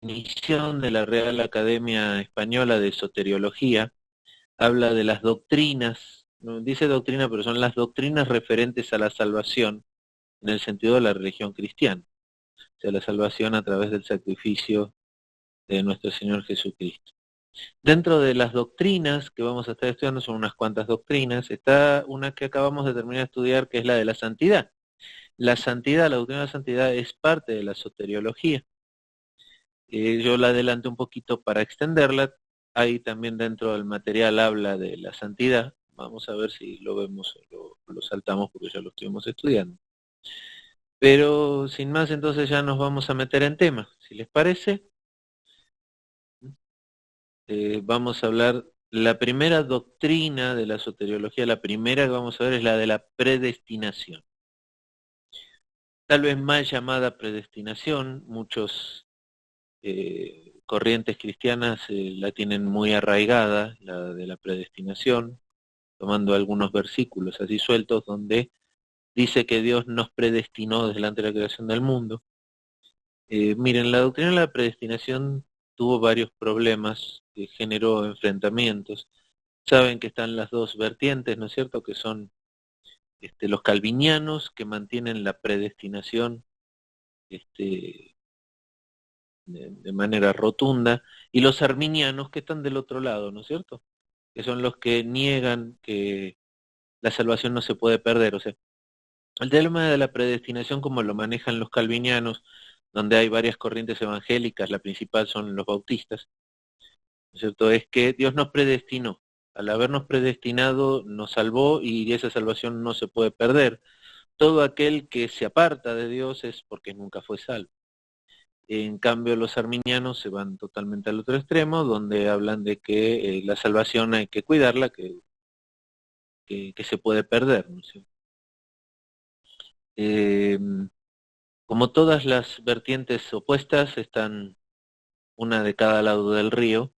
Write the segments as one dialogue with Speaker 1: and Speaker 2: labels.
Speaker 1: definición de la Real Academia Española de Soteriología habla de las doctrinas, no dice doctrina, pero son las doctrinas referentes a la salvación en el sentido de la religión cristiana, o sea, la salvación a través del sacrificio de nuestro Señor Jesucristo. Dentro de las doctrinas que vamos a estar estudiando, son unas cuantas doctrinas, está una que acabamos de terminar de estudiar, que es la de la santidad. La santidad, la doctrina de la santidad es parte de la soteriología. Yo la adelanto un poquito para extenderla. Ahí también dentro del material habla de la santidad. Vamos a ver si lo vemos o lo saltamos porque ya lo estuvimos estudiando. Pero sin más, entonces ya nos vamos a meter en tema. Si les parece, vamos a hablar. La primera doctrina de la soteriología, la primera que vamos a ver es la de la predestinación. Tal vez más llamada predestinación, muchos corrientes cristianas la tienen muy arraigada, la de la predestinación, tomando algunos versículos así sueltos donde dice que Dios nos predestinó desde antes de la creación del mundo. Miren, la doctrina de la predestinación tuvo varios problemas, generó enfrentamientos. Saben que están las dos vertientes, ¿no es cierto?, que son los calvinianos, que mantienen la predestinación de manera rotunda, y los arminianos, que están del otro lado, ¿no es cierto?, que son los que niegan que la salvación no se puede perder. O sea, el tema de la predestinación, como lo manejan los calvinianos, donde hay varias corrientes evangélicas, la principal son los bautistas, ¿no es cierto?, es que Dios nos predestinó. Al habernos predestinado, nos salvó y esa salvación no se puede perder. Todo aquel que se aparta de Dios es porque nunca fue salvo. En cambio, los arminianos se van totalmente al otro extremo, donde hablan de que la salvación hay que cuidarla, que se puede perder, ¿no es cierto? Eh, Como todas las vertientes opuestas, están una de cada lado del río,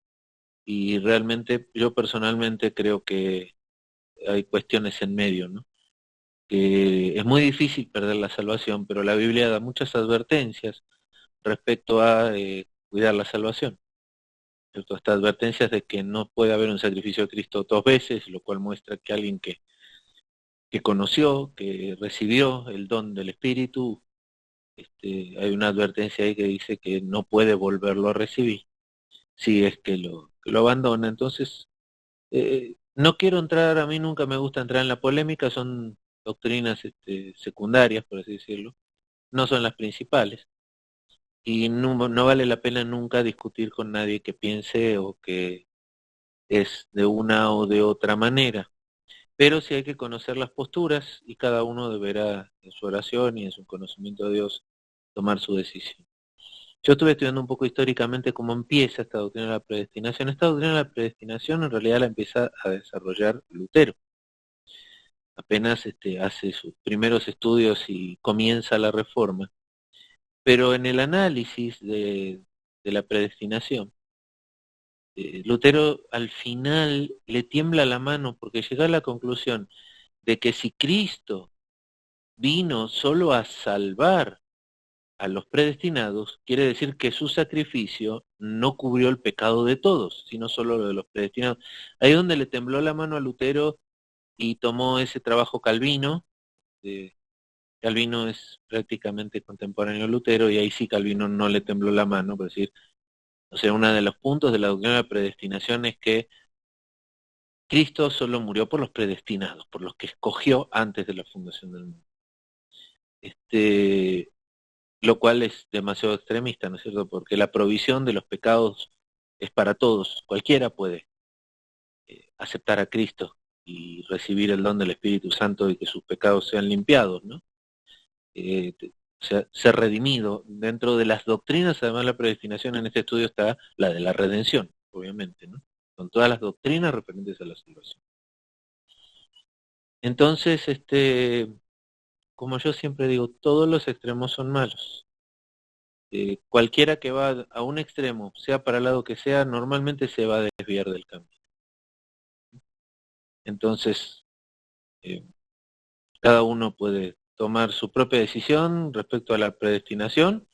Speaker 1: y realmente yo personalmente creo que hay cuestiones en medio, ¿no? Que es muy difícil perder la salvación, pero la Biblia da muchas advertencias respecto a cuidar la salvación, ¿cierto? Estas advertencias de que no puede haber un sacrificio de Cristo dos veces, lo cual muestra que alguien que conoció, que recibió el don del Espíritu, hay una advertencia ahí que dice que no puede volverlo a recibir si es que lo abandona. Entonces, no quiero entrar, a mí nunca me gusta entrar en la polémica, son doctrinas secundarias, por así decirlo, no son las principales, y no vale la pena nunca discutir con nadie que piense o que es de una o de otra manera. Pero sí hay que conocer las posturas, y cada uno deberá en su oración y en su conocimiento de Dios tomar su decisión. Yo estuve estudiando un poco históricamente cómo empieza esta doctrina de la predestinación. Esta doctrina de la predestinación en realidad la empieza a desarrollar Lutero. Apenas hace sus primeros estudios y comienza la reforma. Pero en el análisis de la predestinación, Lutero al final le tiembla la mano, porque llega a la conclusión de que si Cristo vino solo a salvar a los predestinados, quiere decir que su sacrificio no cubrió el pecado de todos, sino solo lo de los predestinados. Ahí es donde le tembló la mano a Lutero y tomó ese trabajo Calvino. Calvino es prácticamente contemporáneo a Lutero, y ahí sí Calvino no le tembló la mano, por decir, o sea, uno de los puntos de la doctrina de la predestinación es que Cristo solo murió por los predestinados, por los que escogió antes de la fundación del mundo. Lo cual es demasiado extremista, ¿no es cierto? Porque la provisión de los pecados es para todos. Cualquiera puede aceptar a Cristo y recibir el don del Espíritu Santo y que sus pecados sean limpiados, ¿no? O sea, ser redimido. Dentro de las doctrinas, además, la predestinación en este estudio está la de la redención, obviamente, ¿no? Con todas las doctrinas referentes a la salvación. Entonces, como yo siempre digo, todos los extremos son malos. Cualquiera que va a un extremo, sea para el lado que sea, normalmente se va a desviar del camino. Entonces, eh, cada uno puede tomar su propia decisión respecto a la predestinación,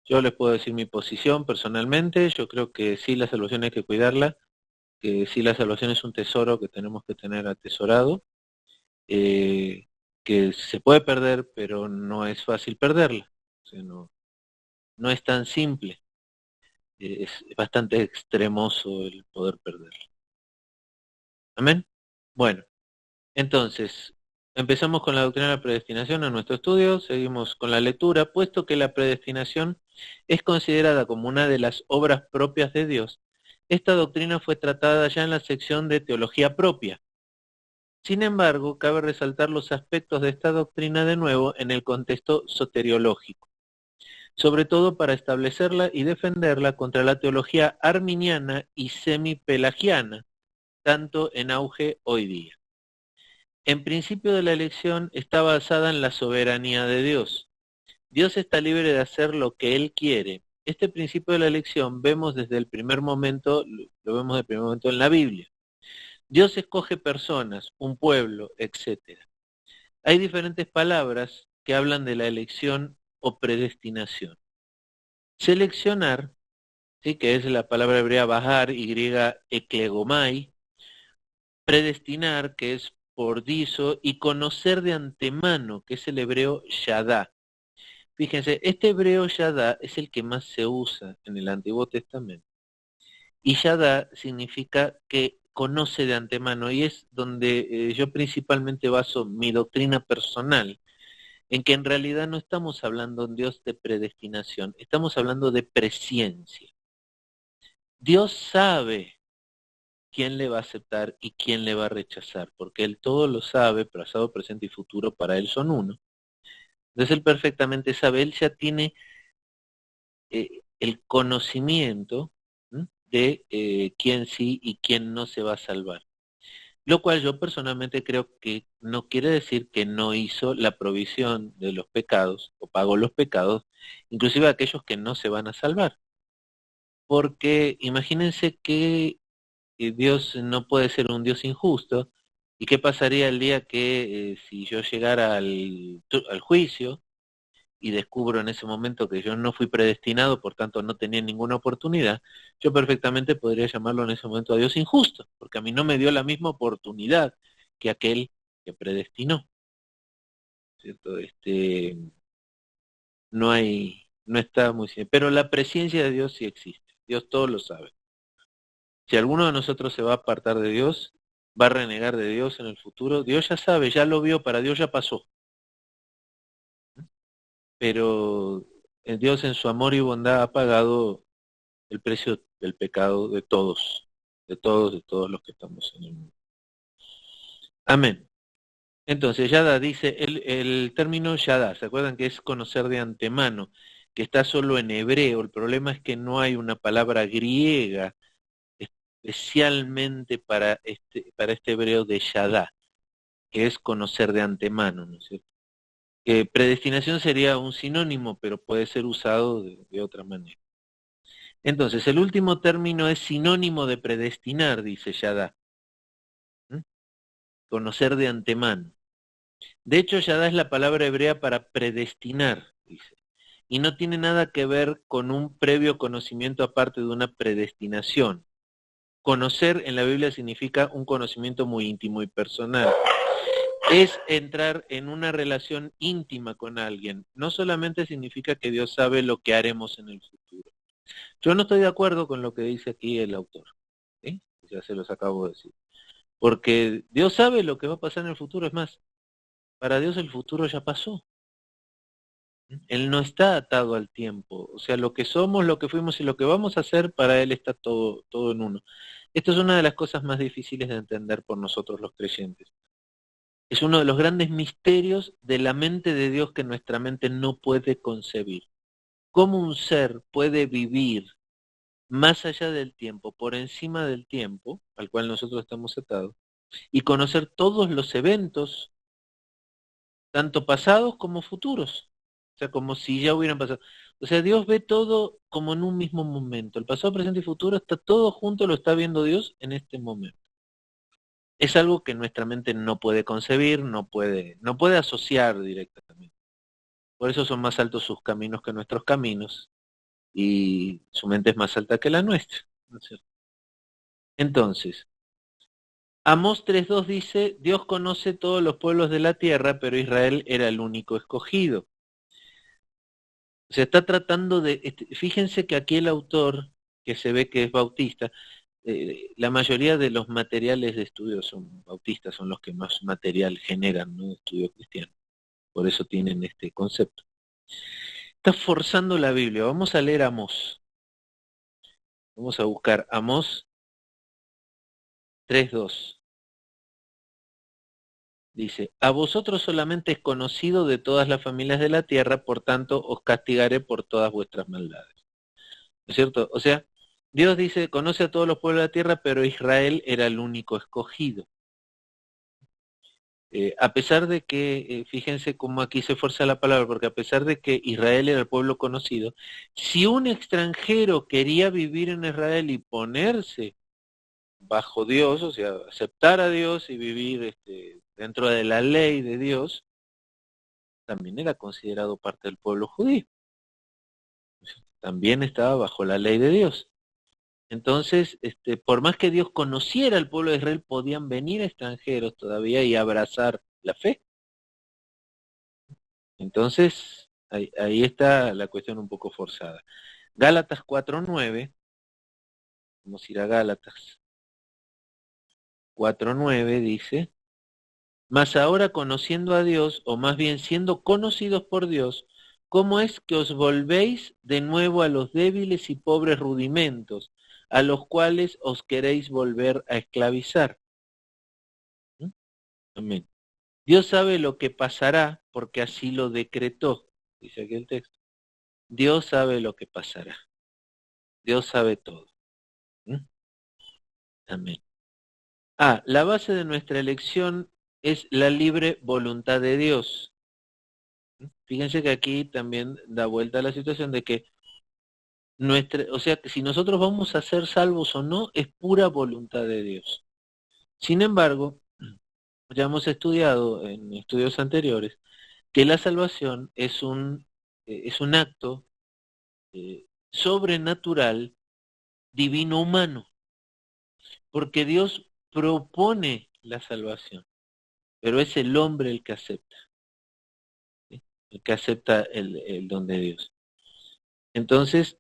Speaker 1: Yo les puedo decir mi posición personalmente. Yo creo que sí, la salvación hay que cuidarla, que sí, la salvación es un tesoro que tenemos que tener atesorado, eh, que se puede perder, pero no es fácil perderla. O sea, no es tan simple. Es bastante extremoso el poder perderla. Amén. Bueno, entonces, empezamos con la doctrina de la predestinación en nuestro estudio, seguimos con la lectura, puesto que la predestinación es considerada como una de las obras propias de Dios. Esta doctrina fue tratada ya en la sección de teología propia. Sin embargo, cabe resaltar los aspectos de esta doctrina de nuevo en el contexto soteriológico, sobre todo para establecerla y defenderla contra la teología arminiana y semipelagiana, tanto en auge hoy día. En principio de la elección está basada en la soberanía de Dios. Dios está libre de hacer lo que Él quiere. Este principio de la elección vemos desde el primer momento, lo vemos desde el primer momento en la Biblia. Dios escoge personas, un pueblo, etcétera. Hay diferentes palabras que hablan de la elección o predestinación. Seleccionar, ¿sí?, que es la palabra hebrea bajar, y griega eklegomai. Predestinar, que es pordizo, y conocer de antemano, que es el hebreo yadá. Fíjense, este hebreo yadá es el que más se usa en el Antiguo Testamento. Y yadá significa que conoce de antemano, y es donde yo principalmente baso mi doctrina personal, en que en realidad no estamos hablando, Dios, de predestinación, estamos hablando de presciencia. Dios sabe quién le va a aceptar y quién le va a rechazar, porque Él todo lo sabe, pasado, presente y futuro para Él son uno. Entonces Él perfectamente sabe, Él ya tiene el conocimiento de quién sí y quién no se va a salvar. Lo cual yo personalmente creo que no quiere decir que no hizo la provisión de los pecados o pagó los pecados, inclusive aquellos que no se van a salvar. Porque imagínense que Dios no puede ser un Dios injusto. ¿Y qué pasaría el día que si yo llegara al juicio y descubro en ese momento que yo no fui predestinado, por tanto no tenía ninguna oportunidad? Yo perfectamente podría llamarlo en ese momento a Dios injusto, porque a mí no me dio la misma oportunidad que aquel que predestinó, ¿cierto? No está muy simple, pero la presencia de Dios sí existe. Dios todo lo sabe. Si alguno de nosotros se va a apartar de Dios, va a renegar de Dios en el futuro, Dios ya sabe, ya lo vio, para Dios ya pasó. Pero Dios en su amor y bondad ha pagado el precio del pecado de todos, de todos los que estamos en el mundo. Amén. Entonces, Yada dice, el término Yada, ¿se acuerdan que es conocer de antemano? Que está solo en hebreo. El problema es que no hay una palabra griega especialmente para este hebreo de Yadá, que es conocer de antemano, ¿no es cierto? Predestinación sería un sinónimo, pero puede ser usado de otra manera. Entonces, el último término es sinónimo de predestinar, dice Yadá. Conocer de antemano. De hecho, Yadá es la palabra hebrea para predestinar, dice. Y no tiene nada que ver con un previo conocimiento aparte de una predestinación. Conocer en la Biblia significa un conocimiento muy íntimo y personal. Es entrar en una relación íntima con alguien. No solamente significa que Dios sabe lo que haremos en el futuro. Yo no estoy de acuerdo con lo que dice aquí el autor, ¿sí? Ya se los acabo de decir. Porque Dios sabe lo que va a pasar en el futuro. Es más, para Dios el futuro ya pasó. Él no está atado al tiempo. O sea, lo que somos, lo que fuimos y lo que vamos a hacer, para Él está todo en uno. Esto es una de las cosas más difíciles de entender por nosotros los creyentes. Es uno de los grandes misterios de la mente de Dios que nuestra mente no puede concebir. ¿Cómo un ser puede vivir más allá del tiempo, por encima del tiempo al cual nosotros estamos atados, y conocer todos los eventos, tanto pasados como futuros? O sea, como si ya hubieran pasado. O sea, Dios ve todo como en un mismo momento. El pasado, presente y futuro está todo junto, lo está viendo Dios en este momento. Es algo que nuestra mente no puede concebir, no puede asociar directamente. Por eso son más altos sus caminos que nuestros caminos, y su mente es más alta que la nuestra, ¿no es cierto? Entonces, Amós 3:2 dice, Dios conoce todos los pueblos de la tierra, pero Israel era el único escogido. O sea, está tratando de, fíjense que aquí el autor, que se ve que es bautista, la mayoría de los materiales de estudio son bautistas, son los que más material generan, ¿no? De estudio cristiano. Por eso tienen este concepto. Está forzando la Biblia. Vamos a leer Amós. Vamos a buscar Amós 3:2. Dice, a vosotros solamente es conocido de todas las familias de la tierra, por tanto os castigaré por todas vuestras maldades. ¿No es cierto? O sea, Dios dice, conoce a todos los pueblos de la tierra, pero Israel era el único escogido. A pesar de que, fíjense cómo aquí se fuerza la palabra, porque a pesar de que Israel era el pueblo conocido, si un extranjero quería vivir en Israel y ponerse bajo Dios, o sea, aceptar a Dios y vivir dentro de la ley de Dios, también era considerado parte del pueblo judío. También estaba bajo la ley de Dios. Entonces, por más que Dios conociera al pueblo de Israel, podían venir extranjeros todavía y abrazar la fe. Entonces, ahí está la cuestión un poco forzada. Gálatas 4:9, vamos a ir a Gálatas 4:9, dice, mas ahora conociendo a Dios, o más bien siendo conocidos por Dios, ¿cómo es que os volvéis de nuevo a los débiles y pobres rudimentos, a los cuales os queréis volver a esclavizar? ¿Mm? Amén. Dios sabe lo que pasará porque así lo decretó, dice aquí el texto. Dios sabe lo que pasará. Dios sabe todo. ¿Mm? Amén. La base de nuestra elección es la libre voluntad de Dios. Fíjense que aquí también da vuelta a la situación de que o sea, que si nosotros vamos a ser salvos o no, es pura voluntad de Dios. Sin embargo, ya hemos estudiado en estudios anteriores que la salvación es un acto sobrenatural, divino humano, porque Dios propone la salvación, pero es el hombre el que acepta, ¿sí? El que acepta el don de Dios. Entonces,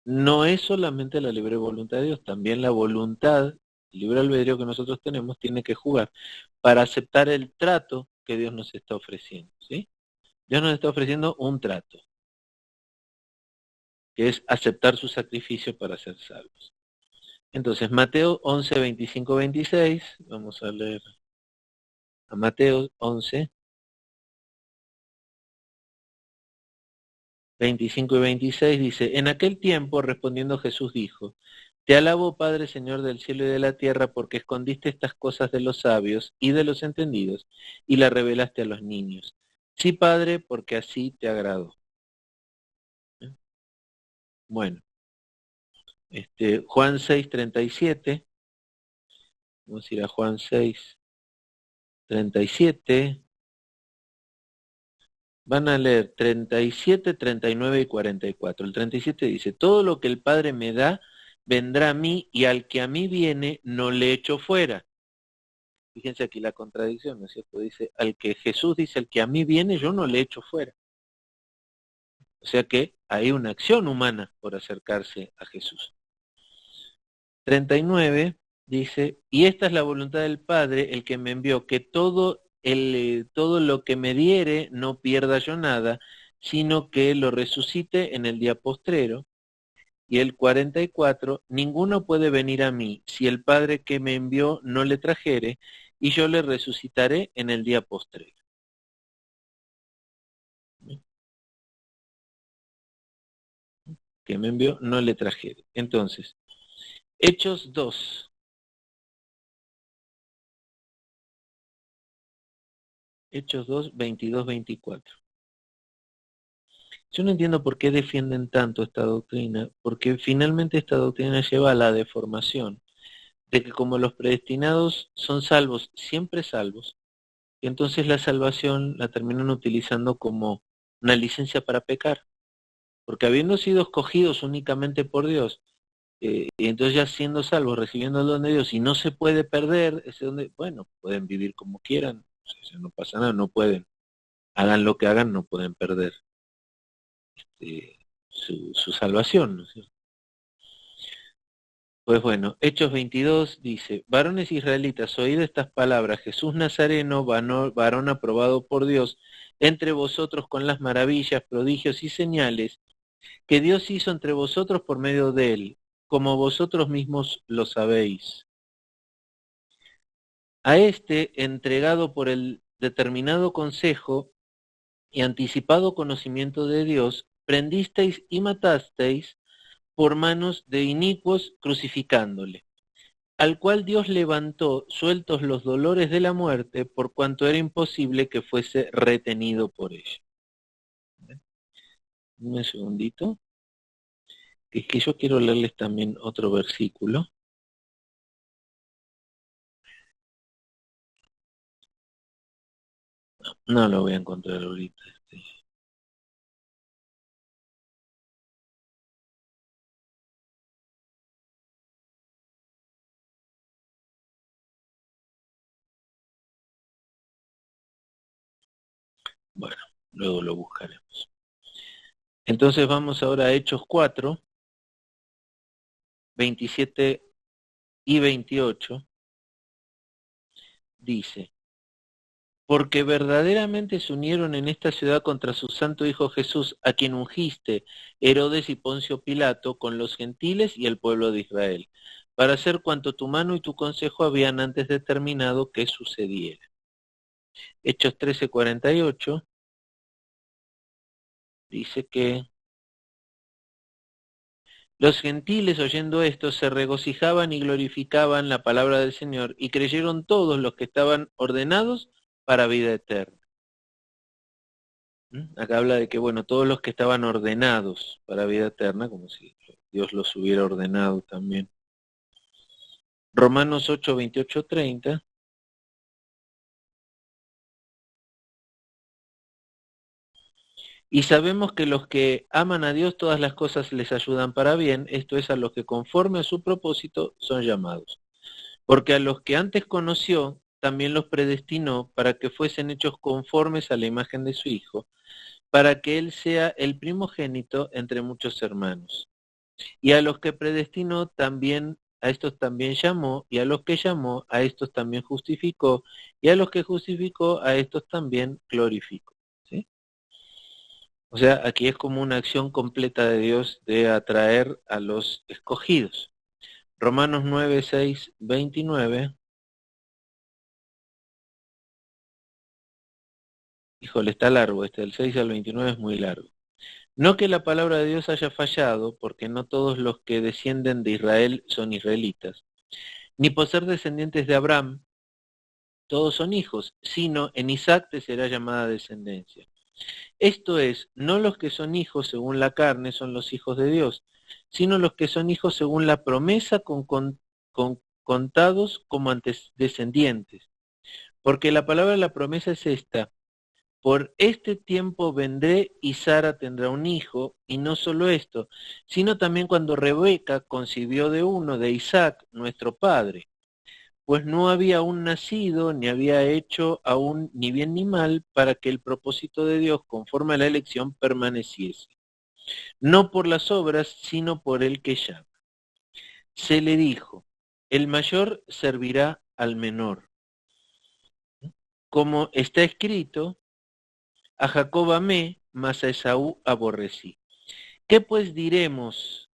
Speaker 1: no es solamente la libre voluntad de Dios, también la voluntad, el libre albedrío que nosotros tenemos, tiene que jugar para aceptar el trato que Dios nos está ofreciendo, ¿sí? Dios nos está ofreciendo un trato, que es aceptar su sacrificio para ser salvos. Entonces, Mateo 11, 25, 26, vamos a leer a Mateo 11, 25 y 26, dice, en aquel tiempo respondiendo Jesús dijo, te alabo Padre Señor del cielo y de la tierra porque escondiste estas cosas de los sabios y de los entendidos y las revelaste a los niños. Sí, Padre, porque así te agradó. Bueno, Juan 6, 37, vamos a ir a Juan 6, 37, van a leer 37, 39 y 44. El 37 dice, todo lo que el Padre me da, vendrá a mí, y al que a mí viene, no le echo fuera. Fíjense aquí la contradicción, ¿no es cierto? Dice, al que Jesús dice, al que a mí viene, yo no le echo fuera. O sea que hay una acción humana por acercarse a Jesús. 39 dice, y esta es la voluntad del Padre, el que me envió, que todo lo que me diere no pierda yo nada, sino que lo resucite en el día postrero. Y el 44, ninguno puede venir a mí si el Padre que me envió no le trajere, y yo le resucitaré en el día postrero. Que me envió no le trajere. Entonces, Hechos 2. Hechos 2, 22, 24. Yo no entiendo por qué defienden tanto esta doctrina, porque finalmente esta doctrina lleva a la deformación de que como los predestinados son salvos, siempre salvos, y entonces la salvación la terminan utilizando como una licencia para pecar, porque habiendo sido escogidos únicamente por Dios, y entonces ya siendo salvos, recibiendo el don de Dios, y no se puede perder ese don de, bueno, pueden vivir como quieran, o sea, no pasa nada, no pueden, hagan lo que hagan, no pueden perder su salvación, ¿no es cierto? Pues bueno, Hechos 22 dice, varones israelitas, oíd estas palabras, Jesús Nazareno, varón aprobado por Dios, entre vosotros con las maravillas, prodigios y señales que Dios hizo entre vosotros por medio de él, como vosotros mismos lo sabéis. A este, entregado por el determinado consejo y anticipado conocimiento de Dios, prendisteis y matasteis por manos de inicuos crucificándole, al cual Dios levantó sueltos los dolores de la muerte, por cuanto era imposible que fuese retenido por ella. Un segundito, que es que yo quiero leerles también otro versículo. No lo voy a encontrar ahorita. Bueno, luego lo buscaremos. Entonces vamos ahora a Hechos 4, 27 y 28. Dice, porque verdaderamente se unieron en esta ciudad contra su santo Hijo Jesús, a quien ungiste, Herodes y Poncio Pilato, con los gentiles y el pueblo de Israel, para hacer cuanto tu mano y tu consejo habían antes determinado que sucediera. Hechos 13:48 dice que los gentiles, oyendo esto, se regocijaban y glorificaban la palabra del Señor, y creyeron todos los que estaban ordenados para vida eterna. Acá habla de que, bueno, todos los que estaban ordenados para vida eterna, como si Dios los hubiera ordenado también. Romanos 8, 28, 30. Y sabemos que los que aman a Dios, todas las cosas les ayudan para bien, esto es, a los que conforme a su propósito son llamados. Porque a los que antes conoció, también los predestinó para que fuesen hechos conformes a la imagen de su Hijo, para que Él sea el primogénito entre muchos hermanos. Y a los que predestinó también, a estos también llamó, y a los que llamó, a estos también justificó, y a los que justificó, a estos también glorificó. ¿Sí? O sea, aquí es como una acción completa de Dios de atraer a los escogidos. Romanos 9, 6, 29. Híjole, está largo del 6 al 29 es muy largo. No que la palabra de Dios haya fallado, porque no todos los que descienden de Israel son israelitas, ni por ser descendientes de Abraham, todos son hijos, sino en Isaac te será llamada descendencia. Esto es, no los que son hijos según la carne son los hijos de Dios, sino los que son hijos según la promesa contados como descendientes. Porque la palabra de la promesa es esta: por este tiempo vendré y Sara tendrá un hijo, y no solo esto, sino también cuando Rebeca concibió de uno, de Isaac, nuestro padre, pues no había aún nacido, ni había hecho aún ni bien ni mal, para que el propósito de Dios, conforme a la elección, permaneciese. No por las obras, sino por el que llama. Se le dijo, el mayor servirá al menor. Como está escrito, a Jacob amé, mas a Esaú aborrecí. ¿Qué pues diremos?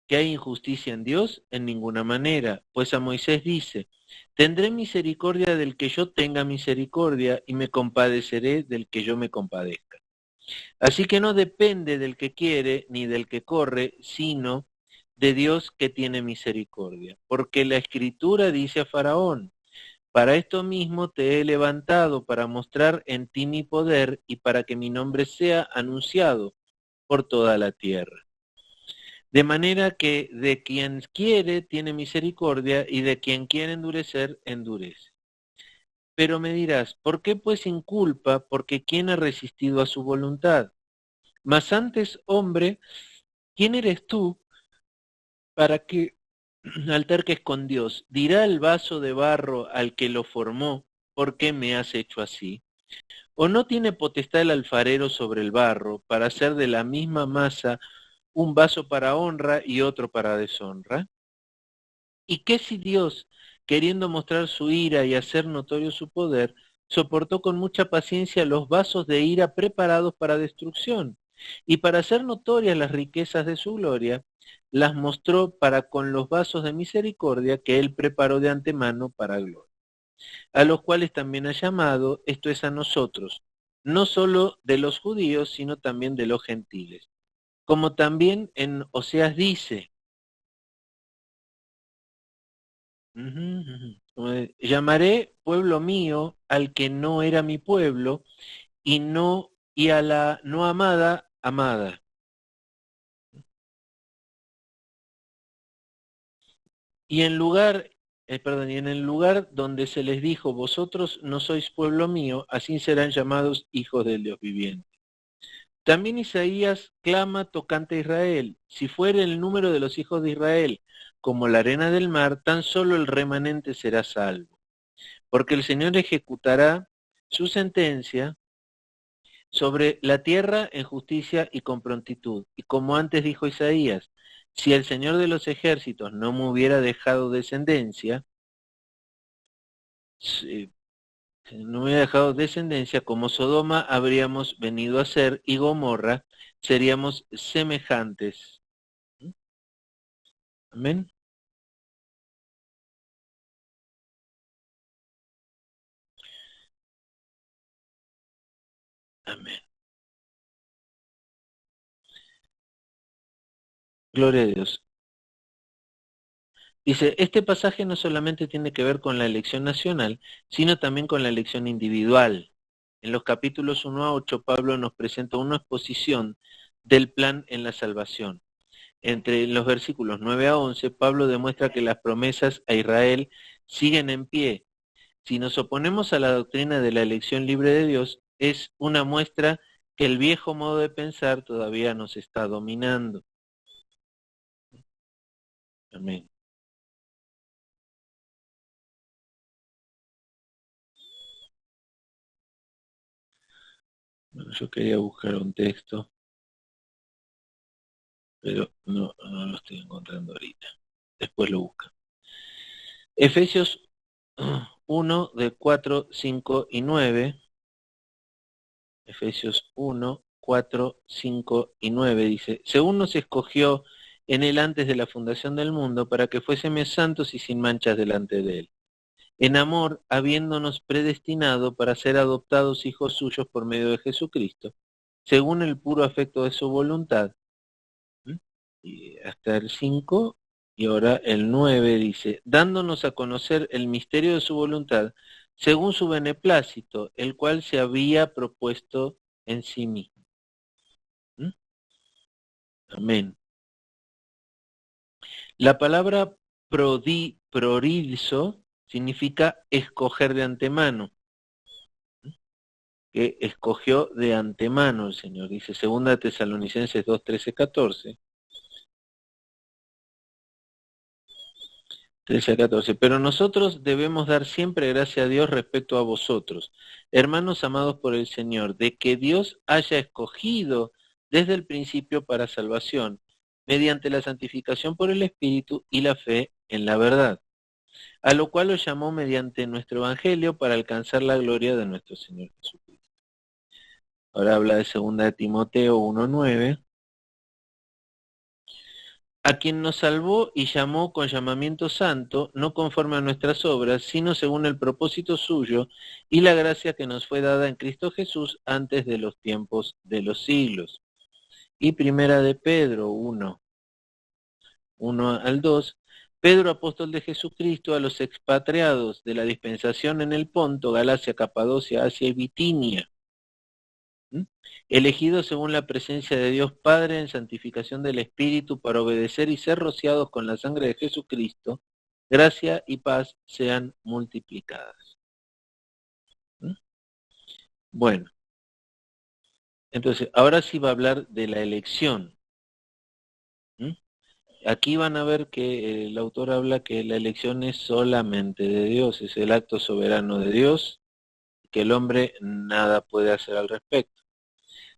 Speaker 1: ¿Que hay injusticia en Dios? En ninguna manera, pues a Moisés dice, tendré misericordia del que yo tenga misericordia y me compadeceré del que yo me compadezca. Así que no depende del que quiere ni del que corre, sino de Dios que tiene misericordia. Porque la Escritura dice a Faraón, para esto mismo te he levantado, para mostrar en ti mi poder y para que mi nombre sea anunciado por toda la tierra. De manera que de quien quiere tiene misericordia y de quien quiere endurecer, endurece. Pero me dirás, ¿por qué pues inculpa? Porque ¿quién ha resistido a su voluntad? Mas antes, hombre, ¿quién eres tú para que alterques con Dios? ¿Dirá el vaso de barro al que lo formó, ¿por qué me has hecho así? ¿O no tiene potestad el alfarero sobre el barro para hacer de la misma masa un vaso para honra y otro para deshonra? ¿Y qué si Dios, queriendo mostrar su ira y hacer notorio su poder, soportó con mucha paciencia los vasos de ira preparados para destrucción, y para hacer notorias las riquezas de su gloria, las mostró para con los vasos de misericordia que él preparó de antemano para gloria? A los cuales también ha llamado, esto es a nosotros, no solo de los judíos, sino también de los gentiles. Como también en Oseas dice, llamaré pueblo mío al que no era mi pueblo, y a la no amada, amada. Y y en el lugar donde se les dijo, vosotros no sois pueblo mío, así serán llamados hijos del Dios viviente. También Isaías clama tocante a Israel, si fuere el número de los hijos de Israel como la arena del mar, tan solo el remanente será salvo. Porque el Señor ejecutará su sentencia sobre la tierra en justicia y con prontitud. Y como antes dijo Isaías, si el Señor de los ejércitos no me hubiera dejado descendencia, si no me hubiera dejado descendencia, como Sodoma habríamos venido a ser y Gomorra seríamos semejantes. Amén. Amén. Gloria a Dios. Dice, este pasaje no solamente tiene que ver con la elección nacional, sino también con la elección individual. En los capítulos 1 a 8, Pablo nos presenta una exposición del plan en la salvación. Entre los versículos 9 a 11, Pablo demuestra que las promesas a Israel siguen en pie. Si nos oponemos a la doctrina de la elección libre de Dios, es una muestra que el viejo modo de pensar todavía nos está dominando. Amén. Bueno, yo quería buscar un texto, pero no lo estoy encontrando ahorita. Después lo busca. Efesios 1 de 4, 5 y 9. Efesios 1, 4, 5 y 9 dice, según nos escogió en él antes de la fundación del mundo, para que fuésemos santos y sin manchas delante de él. En amor, habiéndonos predestinado para ser adoptados hijos suyos por medio de Jesucristo, según el puro afecto de su voluntad. Y hasta el 5, y ahora el 9 dice, dándonos a conocer el misterio de su voluntad, según su beneplácito, el cual se había propuesto en sí mismo. Amén. La palabra prorizo significa escoger de antemano, que escogió de antemano el Señor. Dice 2 Tesalonicenses 2, 13, 14. 13 a 14. Pero nosotros debemos dar siempre gracias a Dios respecto a vosotros, hermanos amados por el Señor, de que Dios haya escogido desde el principio para salvación, mediante la santificación por el Espíritu y la fe en la verdad, a lo cual os llamó mediante nuestro Evangelio para alcanzar la gloria de nuestro Señor Jesucristo. Ahora habla de 2 Timoteo 1:9. A quien nos salvó y llamó con llamamiento santo, no conforme a nuestras obras, sino según el propósito suyo y la gracia que nos fue dada en Cristo Jesús antes de los tiempos de los siglos. Y primera de Pedro 1 al 2, Pedro, apóstol de Jesucristo, a los expatriados de la dispensación en el Ponto, Galacia, Capadocia, Asia y Bitinia, elegidos según la presencia de Dios Padre en santificación del Espíritu para obedecer y ser rociados con la sangre de Jesucristo, gracia y paz sean multiplicadas. Bueno, Entonces, ahora sí va a hablar de la elección. ¿Mm? Aquí van a ver que el autor habla que la elección es solamente de Dios, es el acto soberano de Dios, que el hombre nada puede hacer al respecto.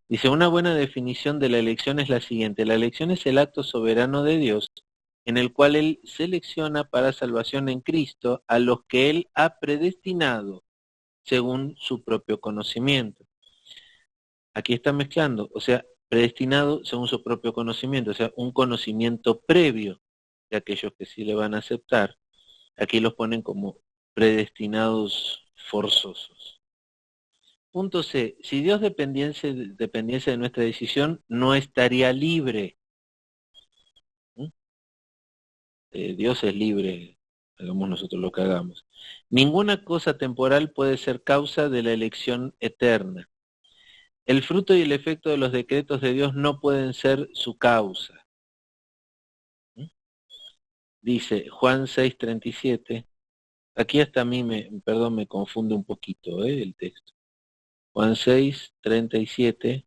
Speaker 1: Dice, una buena definición de la elección es la siguiente: la elección es el acto soberano de Dios en el cual Él selecciona para salvación en Cristo a los que Él ha predestinado según su propio conocimiento. Aquí está mezclando, o sea, predestinado según su propio conocimiento, o sea, un conocimiento previo de aquellos que sí le van a aceptar. Aquí los ponen como predestinados forzosos. Punto C. Si Dios dependiese de nuestra decisión, no estaría libre. Dios es libre, hagamos nosotros lo que hagamos. Ninguna cosa temporal puede ser causa de la elección eterna. El fruto y el efecto de los decretos de Dios no pueden ser su causa. Dice Juan 6:37. Aquí hasta a mí me confunde un poquito el texto. Juan 6:37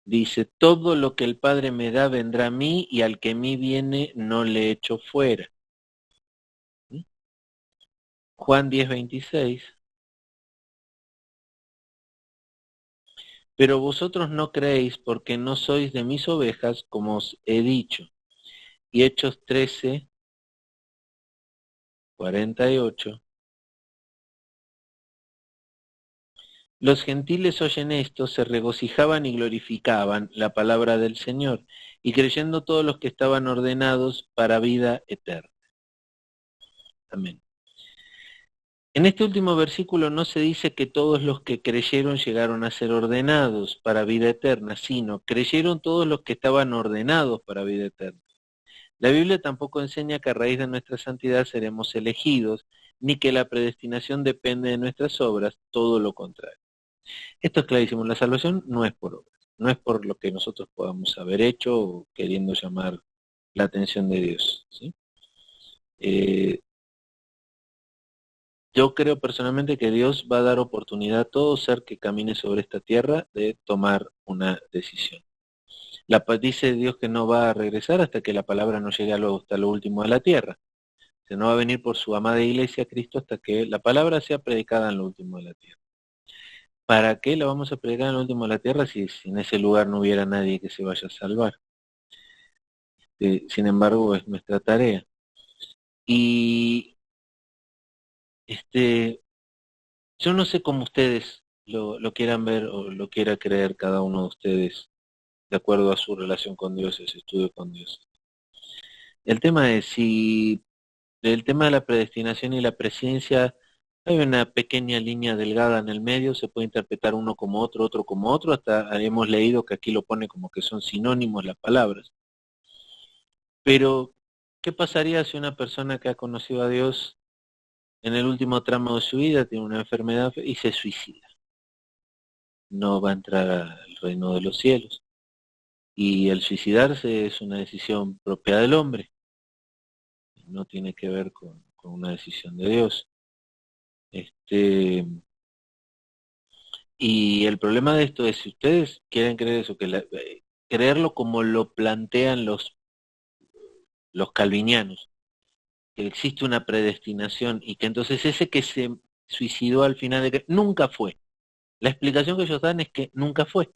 Speaker 1: dice, todo lo que el Padre me da vendrá a mí, y al que a mí viene no le echo fuera. Juan 10:26. Pero vosotros no creéis porque no sois de mis ovejas, como os he dicho. Y Hechos 13:48. Los gentiles oyen esto, se regocijaban y glorificaban la palabra del Señor, y creyendo todos los que estaban ordenados para vida eterna. Amén. En este último versículo no se dice que todos los que creyeron llegaron a ser ordenados para vida eterna, sino creyeron todos los que estaban ordenados para vida eterna. La Biblia tampoco enseña que a raíz de nuestra santidad seremos elegidos, ni que la predestinación depende de nuestras obras, todo lo contrario. Esto es clarísimo, la salvación no es por obras, no es por lo que nosotros podamos haber hecho o queriendo llamar la atención de Dios, ¿sí? Yo creo personalmente que Dios va a dar oportunidad a todo ser que camine sobre esta tierra de tomar una decisión. Dice Dios que no va a regresar hasta que la palabra no llegue hasta lo último de la tierra. Se no va a venir por su amada iglesia Cristo hasta que la palabra sea predicada en lo último de la tierra. ¿Para qué la vamos a predicar en lo último de la tierra si en ese lugar no hubiera nadie que se vaya a salvar? Sin embargo, es nuestra tarea. Y yo no sé cómo ustedes lo quieran ver o lo quiera creer cada uno de ustedes de acuerdo a su relación con Dios, ese estudio con Dios. El tema es si el tema de la predestinación y la presciencia hay una pequeña línea delgada en el medio, se puede interpretar uno como otro como otro, hasta hemos leído que aquí lo pone como que son sinónimos las palabras. Pero, ¿qué pasaría si una persona que ha conocido a Dios en el último tramo de su vida tiene una enfermedad y se suicida? No va a entrar al reino de los cielos. Y el suicidarse es una decisión propia del hombre, no tiene que ver con una decisión de Dios. Y el problema de esto es, si ustedes quieren creer eso, creerlo como lo plantean los calvinianos, que existe una predestinación y que entonces ese que se suicidó al final nunca fue. La explicación que ellos dan es que nunca fue.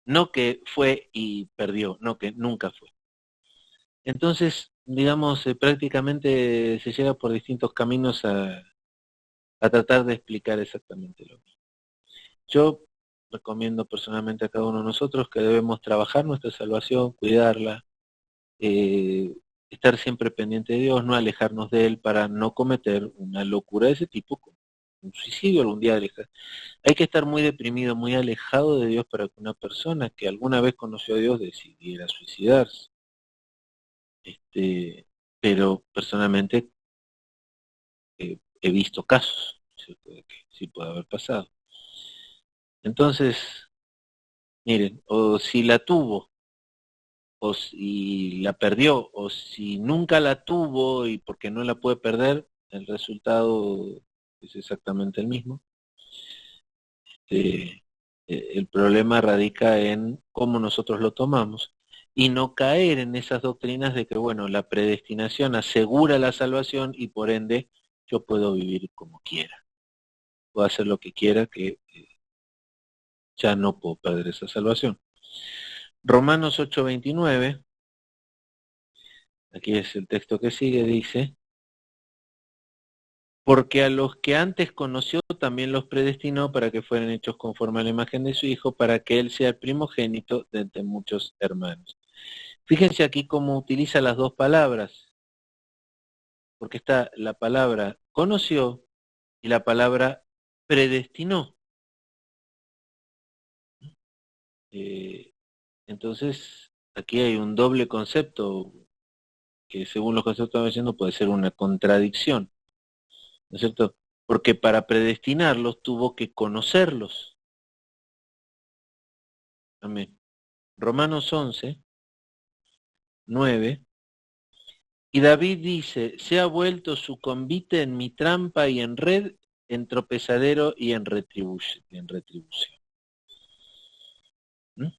Speaker 1: No que fue y perdió, no que nunca fue. Entonces, digamos, prácticamente se llega por distintos caminos a tratar de explicar exactamente lo mismo. Yo recomiendo personalmente a cada uno de nosotros que debemos trabajar nuestra salvación, cuidarla, estar siempre pendiente de Dios, no alejarnos de Él para no cometer una locura de ese tipo, como un suicidio algún día. Hay que estar muy deprimido, muy alejado de Dios para que una persona que alguna vez conoció a Dios decidiera suicidarse. Pero personalmente he visto casos, ¿cierto?, de que sí puede haber pasado. Entonces, miren, o si la tuvo, o si la perdió, o si nunca la tuvo y porque no la puede perder, el resultado es exactamente el mismo. El problema radica en cómo nosotros lo tomamos y no caer en esas doctrinas de que, bueno, la predestinación asegura la salvación y por ende yo puedo vivir como quiera, puedo hacer lo que quiera, que ya no puedo perder esa salvación. Romanos 8:29, aquí es el texto que sigue, dice: porque a los que antes conoció también los predestinó para que fueran hechos conforme a la imagen de su Hijo, para que Él sea el primogénito de entre muchos hermanos. Fíjense aquí cómo utiliza las dos palabras, porque está la palabra conoció y la palabra predestinó. Entonces, aquí hay un doble concepto que según los conceptos que estamos diciendo puede ser una contradicción, ¿no es cierto? Porque para predestinarlos tuvo que conocerlos. Amén. Romanos 11:9. Y David dice: se ha vuelto su convite en mi trampa y en red, en tropezadero y en retribución. ¿Mm?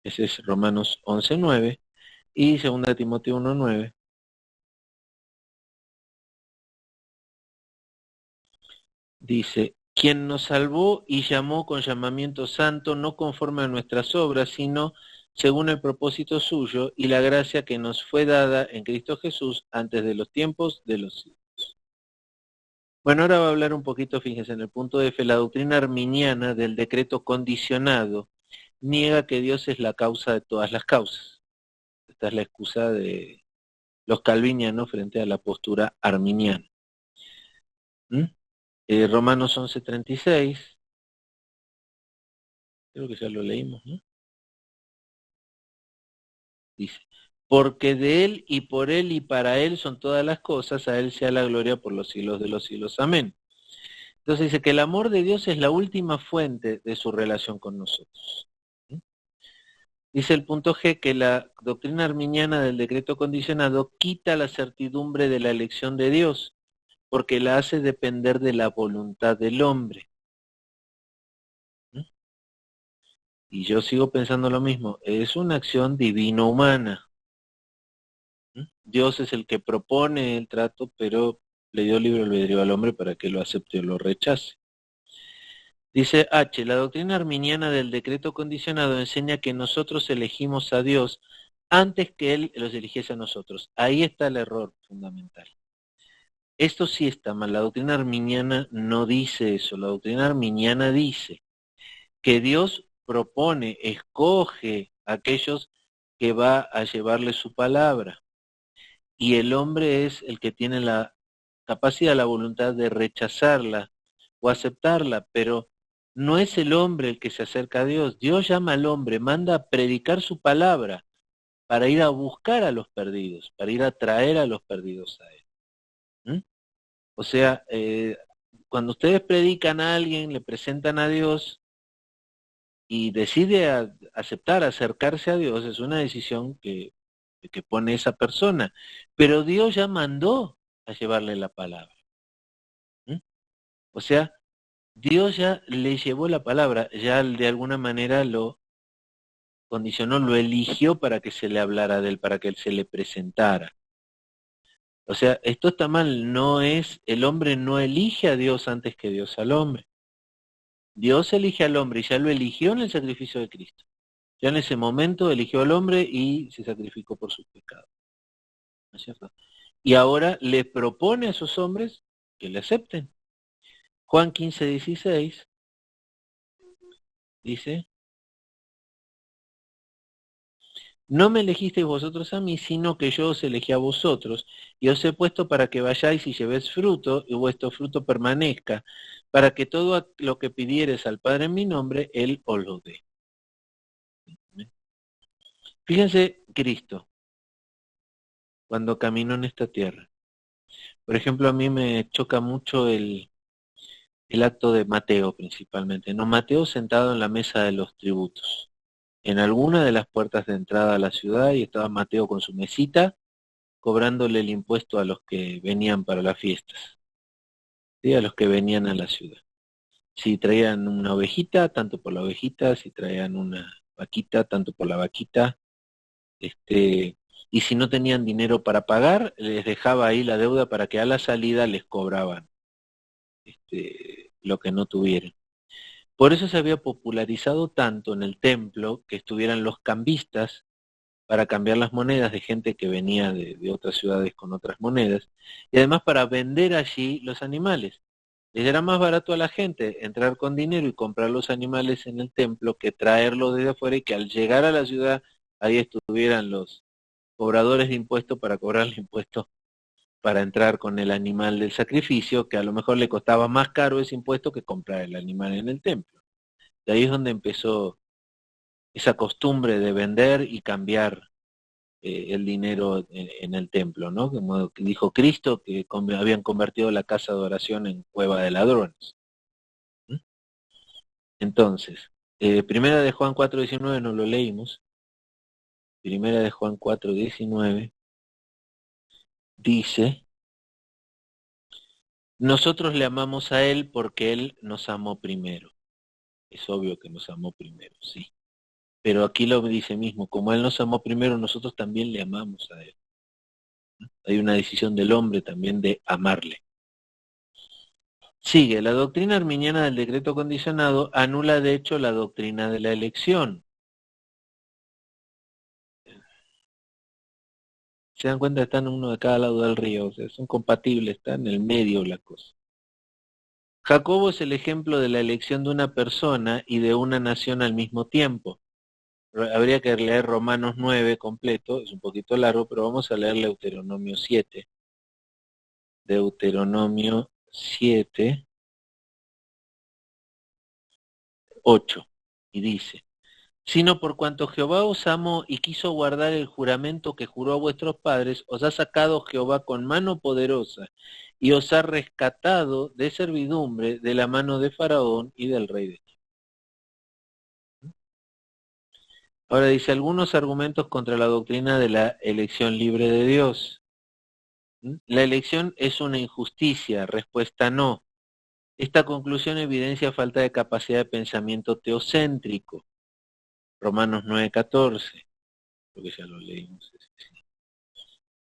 Speaker 1: Ese es Romanos 11:9 y 2 Timoteo 1:9. Dice: quien nos salvó y llamó con llamamiento santo, no conforme a nuestras obras, sino según el propósito suyo y la gracia que nos fue dada en Cristo Jesús antes de los tiempos de los siglos. Bueno, ahora va a hablar un poquito, fíjense, en el punto F, la doctrina arminiana del decreto condicionado niega que Dios es la causa de todas las causas. Esta es la excusa de los calvinianos frente a la postura arminiana. Romanos 11:36, creo que ya lo leímos, ¿no? Dice: porque de Él y por Él y para Él son todas las cosas, a Él sea la gloria por los siglos de los siglos. Amén. Entonces dice que el amor de Dios es la última fuente de su relación con nosotros. Dice el punto G que la doctrina arminiana del decreto condicionado quita la certidumbre de la elección de Dios, porque la hace depender de la voluntad del hombre. Y yo sigo pensando lo mismo, es una acción divino-humana. Dios es el que propone el trato, pero le dio libre albedrío al hombre para que lo acepte o lo rechace. Dice H, la doctrina arminiana del decreto condicionado enseña que nosotros elegimos a Dios antes que Él los eligiese a nosotros. Ahí está el error fundamental. Esto sí está mal, la doctrina arminiana no dice eso, la doctrina arminiana dice que Dios propone, escoge a aquellos que va a llevarle su palabra, y el hombre es el que tiene la capacidad, la voluntad de rechazarla o aceptarla, pero no es el hombre el que se acerca a Dios. Dios llama al hombre, manda a predicar su palabra para ir a buscar a los perdidos, para ir a traer a los perdidos a Él. O sea, cuando ustedes predican a alguien, le presentan a Dios y decide aceptar, acercarse a Dios, es una decisión que pone esa persona. Pero Dios ya mandó a llevarle la palabra. O sea, Dios ya le llevó la palabra, ya de alguna manera lo condicionó, lo eligió para que se le hablara de él, para que él se le presentara. O sea, esto está mal, no es, el hombre no elige a Dios antes que Dios al hombre. Dios elige al hombre y ya lo eligió en el sacrificio de Cristo. Ya en ese momento eligió al hombre y se sacrificó por sus pecados. ¿No es cierto? Y ahora le propone a esos hombres que le acepten. Juan 15:16 dice: no me elegisteis vosotros a mí, sino que yo os elegí a vosotros, y os he puesto para que vayáis y llevéis fruto, y vuestro fruto permanezca, para que todo lo que pidieres al Padre en mi nombre, Él os lo dé. Fíjense Cristo, cuando caminó en esta tierra. Por ejemplo, a mí me choca mucho el acto de Mateo principalmente, ¿no? Mateo sentado en la mesa de los tributos, en alguna de las puertas de entrada a la ciudad, y estaba Mateo con su mesita, cobrándole el impuesto a los que venían para las fiestas, ¿sí? A los que venían a la ciudad. Si traían una ovejita, tanto por la ovejita, si traían una vaquita, tanto por la vaquita, y si no tenían dinero para pagar, les dejaba ahí la deuda para que a la salida les cobraban lo que no tuvieran. Por eso se había popularizado tanto en el templo que estuvieran los cambistas para cambiar las monedas de gente que venía de otras ciudades con otras monedas, y además para vender allí los animales. Les era más barato a la gente entrar con dinero y comprar los animales en el templo que traerlos desde afuera, y que al llegar a la ciudad ahí estuvieran los cobradores de impuestos para cobrarle impuestos para entrar con el animal del sacrificio, que a lo mejor le costaba más caro ese impuesto que comprar el animal en el templo. De ahí es donde empezó esa costumbre de vender y cambiar el dinero en el templo, ¿no? Como dijo Cristo, que habían convertido la casa de oración en cueva de ladrones. ¿Mm? Entonces, primera de Juan 4:19 no lo leímos. Primera de Juan 4:19 dice: nosotros le amamos a Él porque Él nos amó primero. Es obvio que nos amó primero, sí. Pero aquí lo dice mismo, como Él nos amó primero, nosotros también le amamos a Él. Hay una decisión del hombre también de amarle. Sigue, la doctrina arminiana del decreto condicionado anula de hecho la doctrina de la elección. Se dan cuenta, están uno de cada lado del río, o sea, son compatibles, están en el medio la cosa. Jacobo es el ejemplo de la elección de una persona y de una nación al mismo tiempo. Habría que leer Romanos 9 completo, es un poquito largo, pero vamos a leer Deuteronomio 7. Deuteronomio 7, 8, y dice: sino por cuanto Jehová os amó y quiso guardar el juramento que juró a vuestros padres, os ha sacado Jehová con mano poderosa y os ha rescatado de servidumbre de la mano de Faraón y del rey de Egipto. Ahora dice algunos argumentos contra la doctrina de la elección libre de Dios. La elección es una injusticia, respuesta no. Esta conclusión evidencia falta de capacidad de pensamiento teocéntrico. Romanos 9:14, creo que ya lo leímos.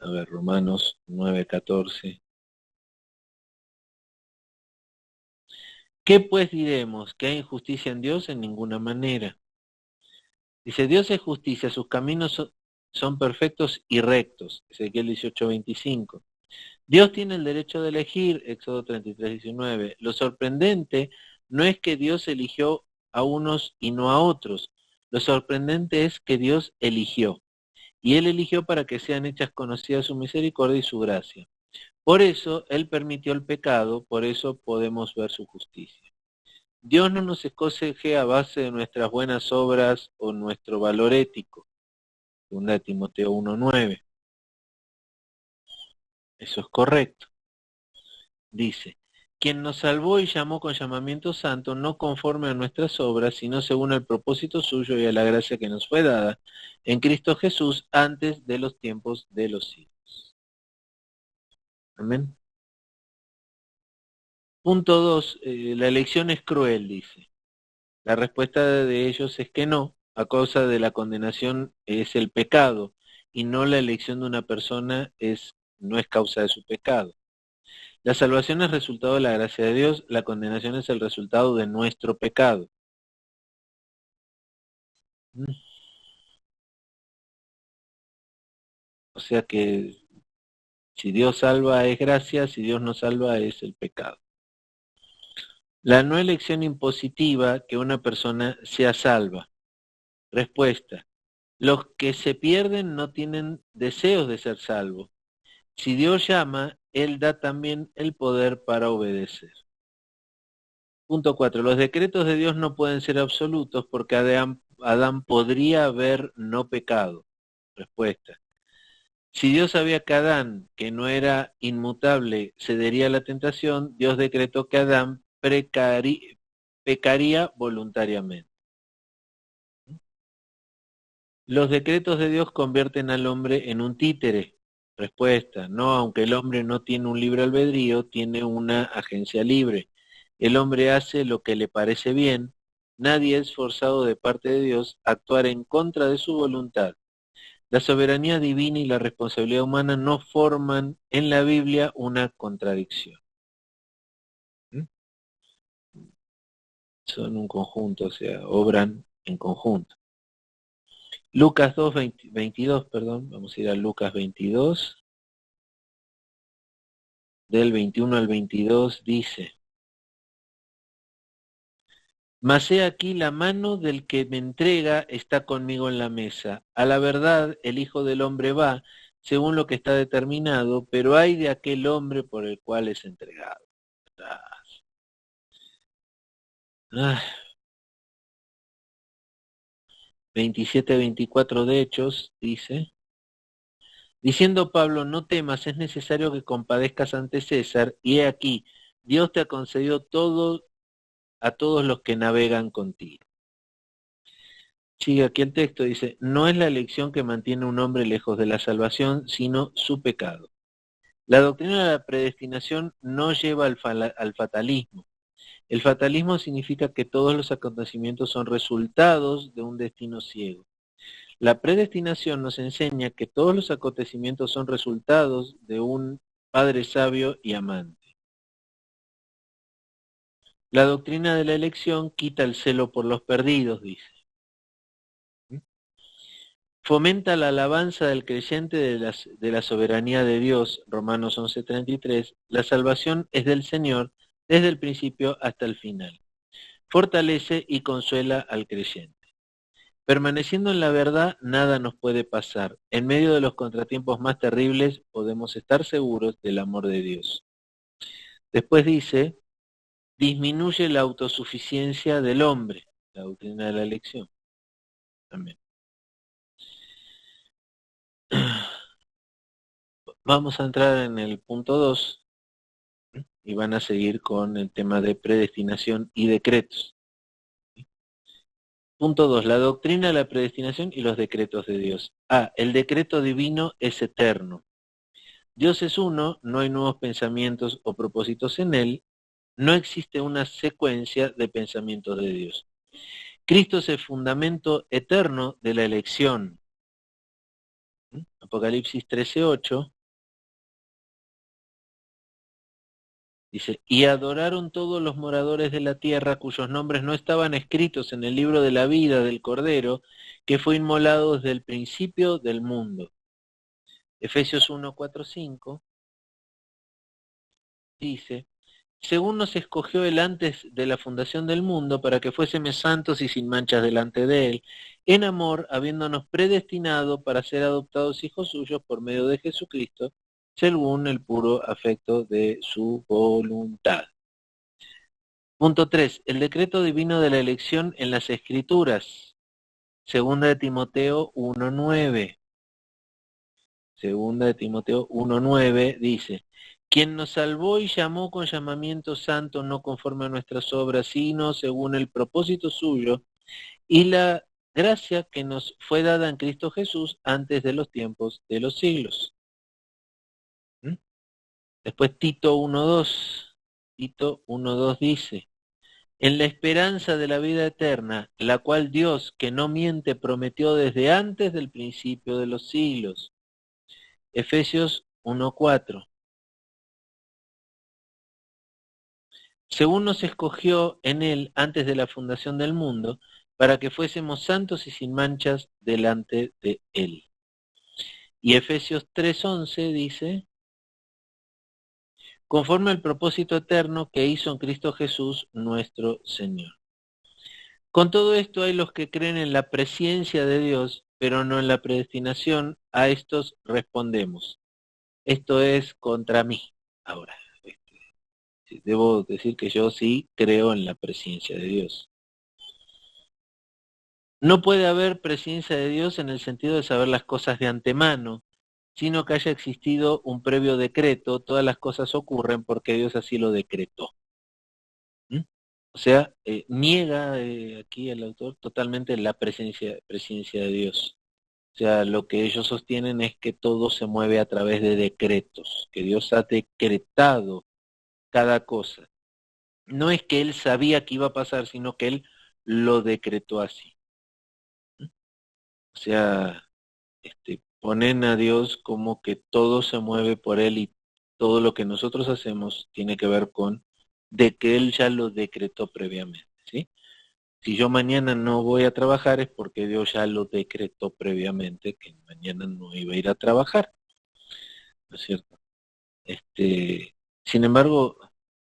Speaker 1: A ver, Romanos 9:14. ¿Qué pues diremos? ¿Que hay injusticia en Dios? En ninguna manera. Dice, Dios es justicia, sus caminos son perfectos y rectos. Ezequiel 18:25. Dios tiene el derecho de elegir, Éxodo 33:19. Lo sorprendente no es que Dios eligió a unos y no a otros. Lo sorprendente es que Dios eligió. Y Él eligió para que sean hechas conocidas su misericordia y su gracia. Por eso Él permitió el pecado, por eso podemos ver su justicia. Dios no nos escoge a base de nuestras buenas obras o nuestro valor ético. 2 Timoteo 1:9. Eso es correcto. Dice, quien nos salvó y llamó con llamamiento santo, no conforme a nuestras obras, sino según el propósito suyo y a la gracia que nos fue dada en Cristo Jesús antes de los tiempos de los siglos. Amén. Punto 2. La elección es cruel, dice. La respuesta de ellos es que no, a causa de la condenación es el pecado, y no la elección de una persona no es causa de su pecado. La salvación es resultado de la gracia de Dios, la condenación es el resultado de nuestro pecado. O sea que si Dios salva es gracia, si Dios no salva es el pecado. La no elección impositiva que una persona sea salva. Respuesta: los que se pierden no tienen deseos de ser salvos. Si Dios llama, Él da también el poder para obedecer. Punto 4. Los decretos de Dios no pueden ser absolutos porque Adán podría haber no pecado. Respuesta: si Dios sabía que Adán, que no era inmutable, cedería a la tentación, Dios decretó que Adán pecaría voluntariamente. Los decretos de Dios convierten al hombre en un títere. Respuesta: no, aunque el hombre no tiene un libre albedrío, tiene una agencia libre. El hombre hace lo que le parece bien. Nadie es forzado de parte de Dios a actuar en contra de su voluntad. La soberanía divina y la responsabilidad humana no forman en la Biblia una contradicción. ¿Mm? Son un conjunto, o sea, obran en conjunto. Lucas 2, 22, perdón, vamos a ir a Lucas 22, del 21 al 22 dice: Mas he aquí la mano del que me entrega está conmigo en la mesa. A la verdad, el Hijo del Hombre va según lo que está determinado, pero ay de aquel hombre por el cual es entregado. Ah, 27-24 de Hechos dice: Diciendo Pablo, no temas, es necesario que compadezcas ante César, y he aquí, Dios te ha concedido todo a todos los que navegan contigo. Sigue aquí el texto, dice: no es la elección que mantiene a un hombre lejos de la salvación, sino su pecado. La doctrina de la predestinación no lleva al fatalismo. El fatalismo significa que todos los acontecimientos son resultados de un destino ciego. La predestinación nos enseña que todos los acontecimientos son resultados de un Padre sabio y amante. La doctrina de la elección quita el celo por los perdidos, dice. Fomenta la alabanza del creyente de la soberanía de Dios, Romanos 11:33. La salvación es del Señor desde el principio hasta el final. Fortalece y consuela al creyente. Permaneciendo en la verdad, nada nos puede pasar. En medio de los contratiempos más terribles, podemos estar seguros del amor de Dios. Después dice: disminuye la autosuficiencia del hombre, la doctrina de la elección. También. Vamos a entrar en el punto 2 y van a seguir con el tema de predestinación y decretos. Punto 2, la doctrina de la predestinación y los decretos de Dios. El decreto divino es eterno. Dios es uno, no hay nuevos pensamientos o propósitos en él, no existe una secuencia de pensamientos de Dios. Cristo es el fundamento eterno de la elección. Apocalipsis 13:8 dice: y adoraron todos los moradores de la tierra cuyos nombres no estaban escritos en el libro de la vida del Cordero, que fue inmolado desde el principio del mundo. Efesios 1:4-5 dice: según nos escogió él antes de la fundación del mundo, para que fuésemos santos y sin manchas delante de él, en amor, habiéndonos predestinado para ser adoptados hijos suyos por medio de Jesucristo, según el puro afecto de su voluntad. Punto 3. El decreto divino de la elección en las Escrituras. Segunda de Timoteo 1:9. Segunda de Timoteo 1:9 dice: quien nos salvó y llamó con llamamiento santo, no conforme a nuestras obras, sino según el propósito suyo y la gracia que nos fue dada en Cristo Jesús antes de los tiempos de los siglos. Después Tito 1:2. Tito 1:2 dice: en la esperanza de la vida eterna, la cual Dios, que no miente, prometió desde antes del principio de los siglos. Efesios 1:4. Según nos escogió en él antes de la fundación del mundo, para que fuésemos santos y sin manchas delante de él. Y Efesios 3:11 dice: conforme al propósito eterno que hizo en Cristo Jesús nuestro Señor. Con todo esto hay los que creen en la presciencia de Dios, pero no en la predestinación. A estos respondemos: esto es contra mí. Ahora, debo decir que yo sí creo en la presciencia de Dios. No puede haber presciencia de Dios en el sentido de saber las cosas de antemano, sino que haya existido un previo decreto. Todas las cosas ocurren porque Dios así lo decretó. O sea, niega aquí el autor totalmente la presencia de Dios. O sea, lo que ellos sostienen es que todo se mueve a través de decretos, que Dios ha decretado cada cosa. no es que él sabía que iba a pasar, sino que él lo decretó así. O sea, ponen a Dios como que todo se mueve por él y todo lo que nosotros hacemos tiene que ver con de que él ya lo decretó previamente, ¿sí? Si yo mañana no voy a trabajar es porque Dios ya lo decretó previamente que mañana no iba a ir a trabajar, ¿no es cierto? Sin embargo,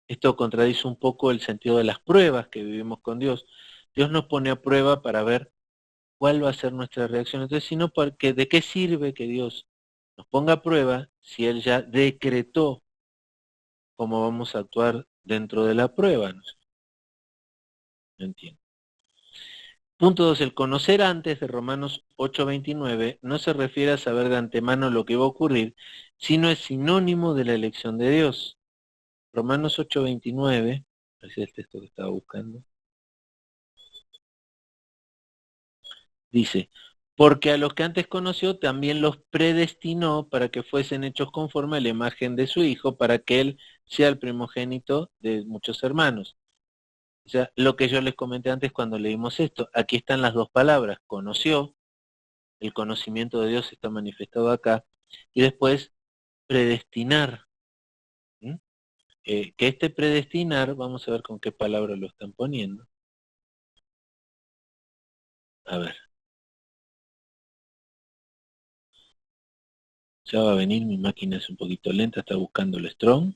Speaker 1: esto contradice un poco el sentido de las pruebas que vivimos con Dios. Dios nos pone a prueba para ver cuál va a ser nuestra reacción. Entonces, sino porque ¿de qué sirve que Dios nos ponga a prueba si Él ya decretó cómo vamos a actuar dentro de la prueba? No entiendo. Punto 2. El conocer antes de Romanos 8:29 no se refiere a saber de antemano lo que va a ocurrir, sino es sinónimo de la elección de Dios. Romanos 8:29, ese es el texto que estaba buscando, dice, porque a los que antes conoció también los predestinó para que fuesen hechos conforme a la imagen de su Hijo, para que Él sea el primogénito de muchos hermanos. O sea, lo que yo les comenté antes cuando leímos esto, aquí están las dos palabras, conoció, el conocimiento de Dios está manifestado acá, y después predestinar. Que este predestinar, vamos a ver con qué palabra lo están poniendo. A ver. Ya va a venir, mi máquina es un poquito lenta, está buscando el strong.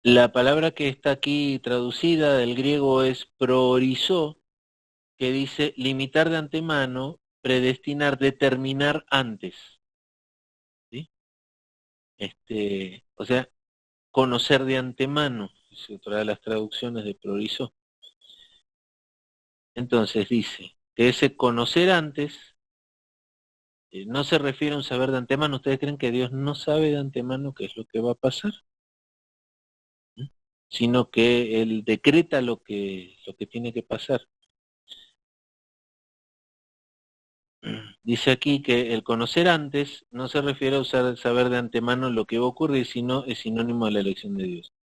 Speaker 1: La palabra que está aquí traducida del griego es priorizó, que dice limitar de antemano, predestinar, determinar antes. ¿Sí? O sea, conocer de antemano, es otra de las traducciones de priorizó. Entonces dice que ese conocer antes no se refiere a un saber de antemano. ¿Ustedes creen que Dios no sabe de antemano qué es lo que va a pasar? Sino que Él decreta lo que tiene que pasar. Dice aquí que el conocer antes no se refiere a usar saber de antemano lo que va a ocurrir, sino es sinónimo de la elección de Dios.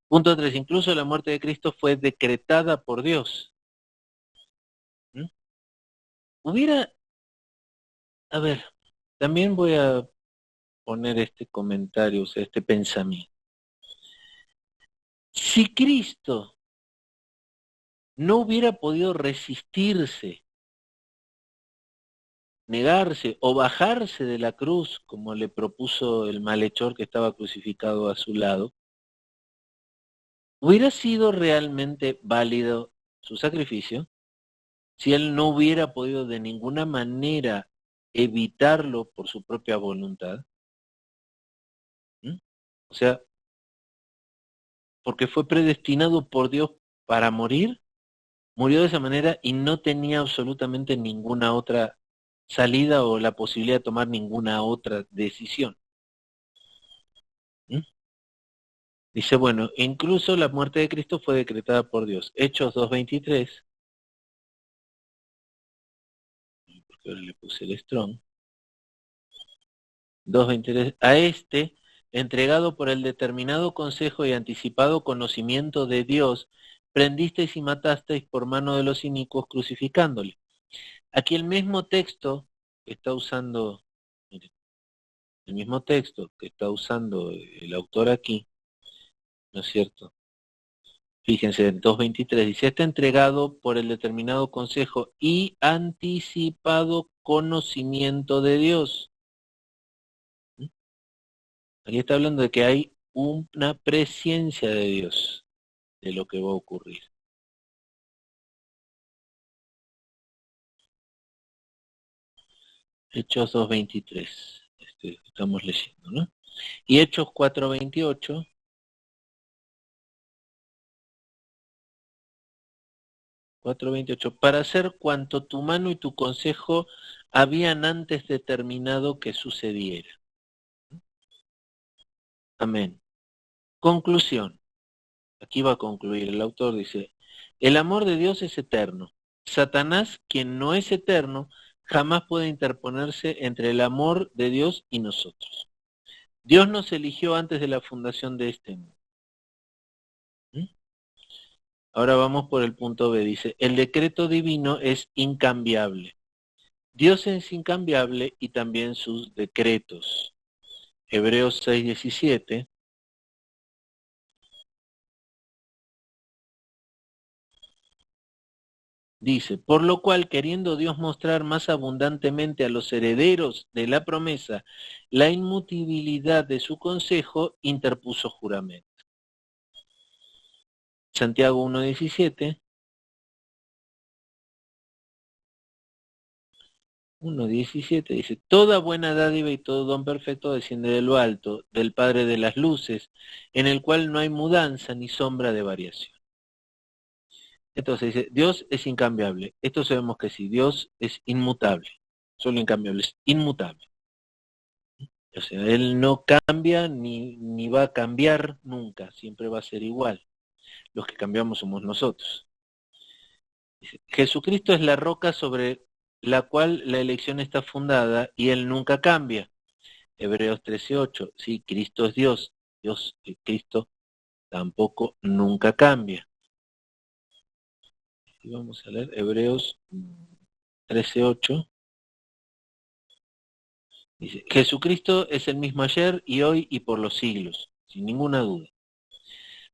Speaker 1: Punto 3. Incluso la muerte de Cristo fue decretada por Dios. Hubiera, a ver, también voy a poner este comentario, o sea, este pensamiento. Si Cristo no hubiera podido resistirse, negarse o bajarse de la cruz, como le propuso el malhechor que estaba crucificado a su lado, ¿hubiera sido realmente válido su sacrificio si él no hubiera podido de ninguna manera evitarlo por su propia voluntad? ¿Mm? O sea, porque fue predestinado por Dios para morir, murió de esa manera y no tenía absolutamente ninguna otra salida o la posibilidad de tomar ninguna otra decisión. ¿Mm? Dice, bueno, incluso la muerte de Cristo fue decretada por Dios. Hechos 2:23, porque ahora le puse el strong, 2:23, a este, entregado por el determinado consejo y anticipado conocimiento de Dios, prendisteis y matasteis por mano de los inicuos crucificándole. Aquí el mismo texto que está usando, miren, el mismo texto que está usando el autor aquí, ¿no es cierto? Fíjense, en 2:23 dice, está entregado por el determinado consejo y anticipado conocimiento de Dios. Aquí está hablando de que hay una presencia de Dios de lo que va a ocurrir. Hechos 2:23, estamos leyendo, ¿no? Y Hechos 4:28, para hacer cuanto tu mano y tu consejo habían antes determinado que sucediera. Amén. Conclusión. Aquí va a concluir. El autor dice, el amor de Dios es eterno. Satanás, quien no es eterno, jamás puede interponerse entre el amor de Dios y nosotros. Dios nos eligió antes de la fundación de este mundo. ¿Mm? Ahora vamos por el punto B. Dice, el decreto divino es incambiable. Dios es incambiable y también sus decretos. Hebreos 6:17. Dice, por lo cual, queriendo Dios mostrar más abundantemente a los herederos de la promesa la inmutabilidad de su consejo, interpuso juramento. Santiago 1:17. 1:17 dice, toda buena dádiva y todo don perfecto desciende de lo alto, del Padre de las luces, en el cual no hay mudanza ni sombra de variación. Entonces dice, Dios es incambiable. Esto sabemos que sí, Dios es inmutable. Solo incambiable, es inmutable. O sea, Él no cambia ni va a cambiar nunca, siempre va a ser igual. Los que cambiamos somos nosotros. Dice, Jesucristo es la roca sobre la cual la elección está fundada y Él nunca cambia. Hebreos 13:8, sí, Cristo es Dios. Dios, Cristo tampoco nunca cambia. Y vamos a leer Hebreos 13:8. Dice, Jesucristo es el mismo ayer y hoy y por los siglos, sin ninguna duda.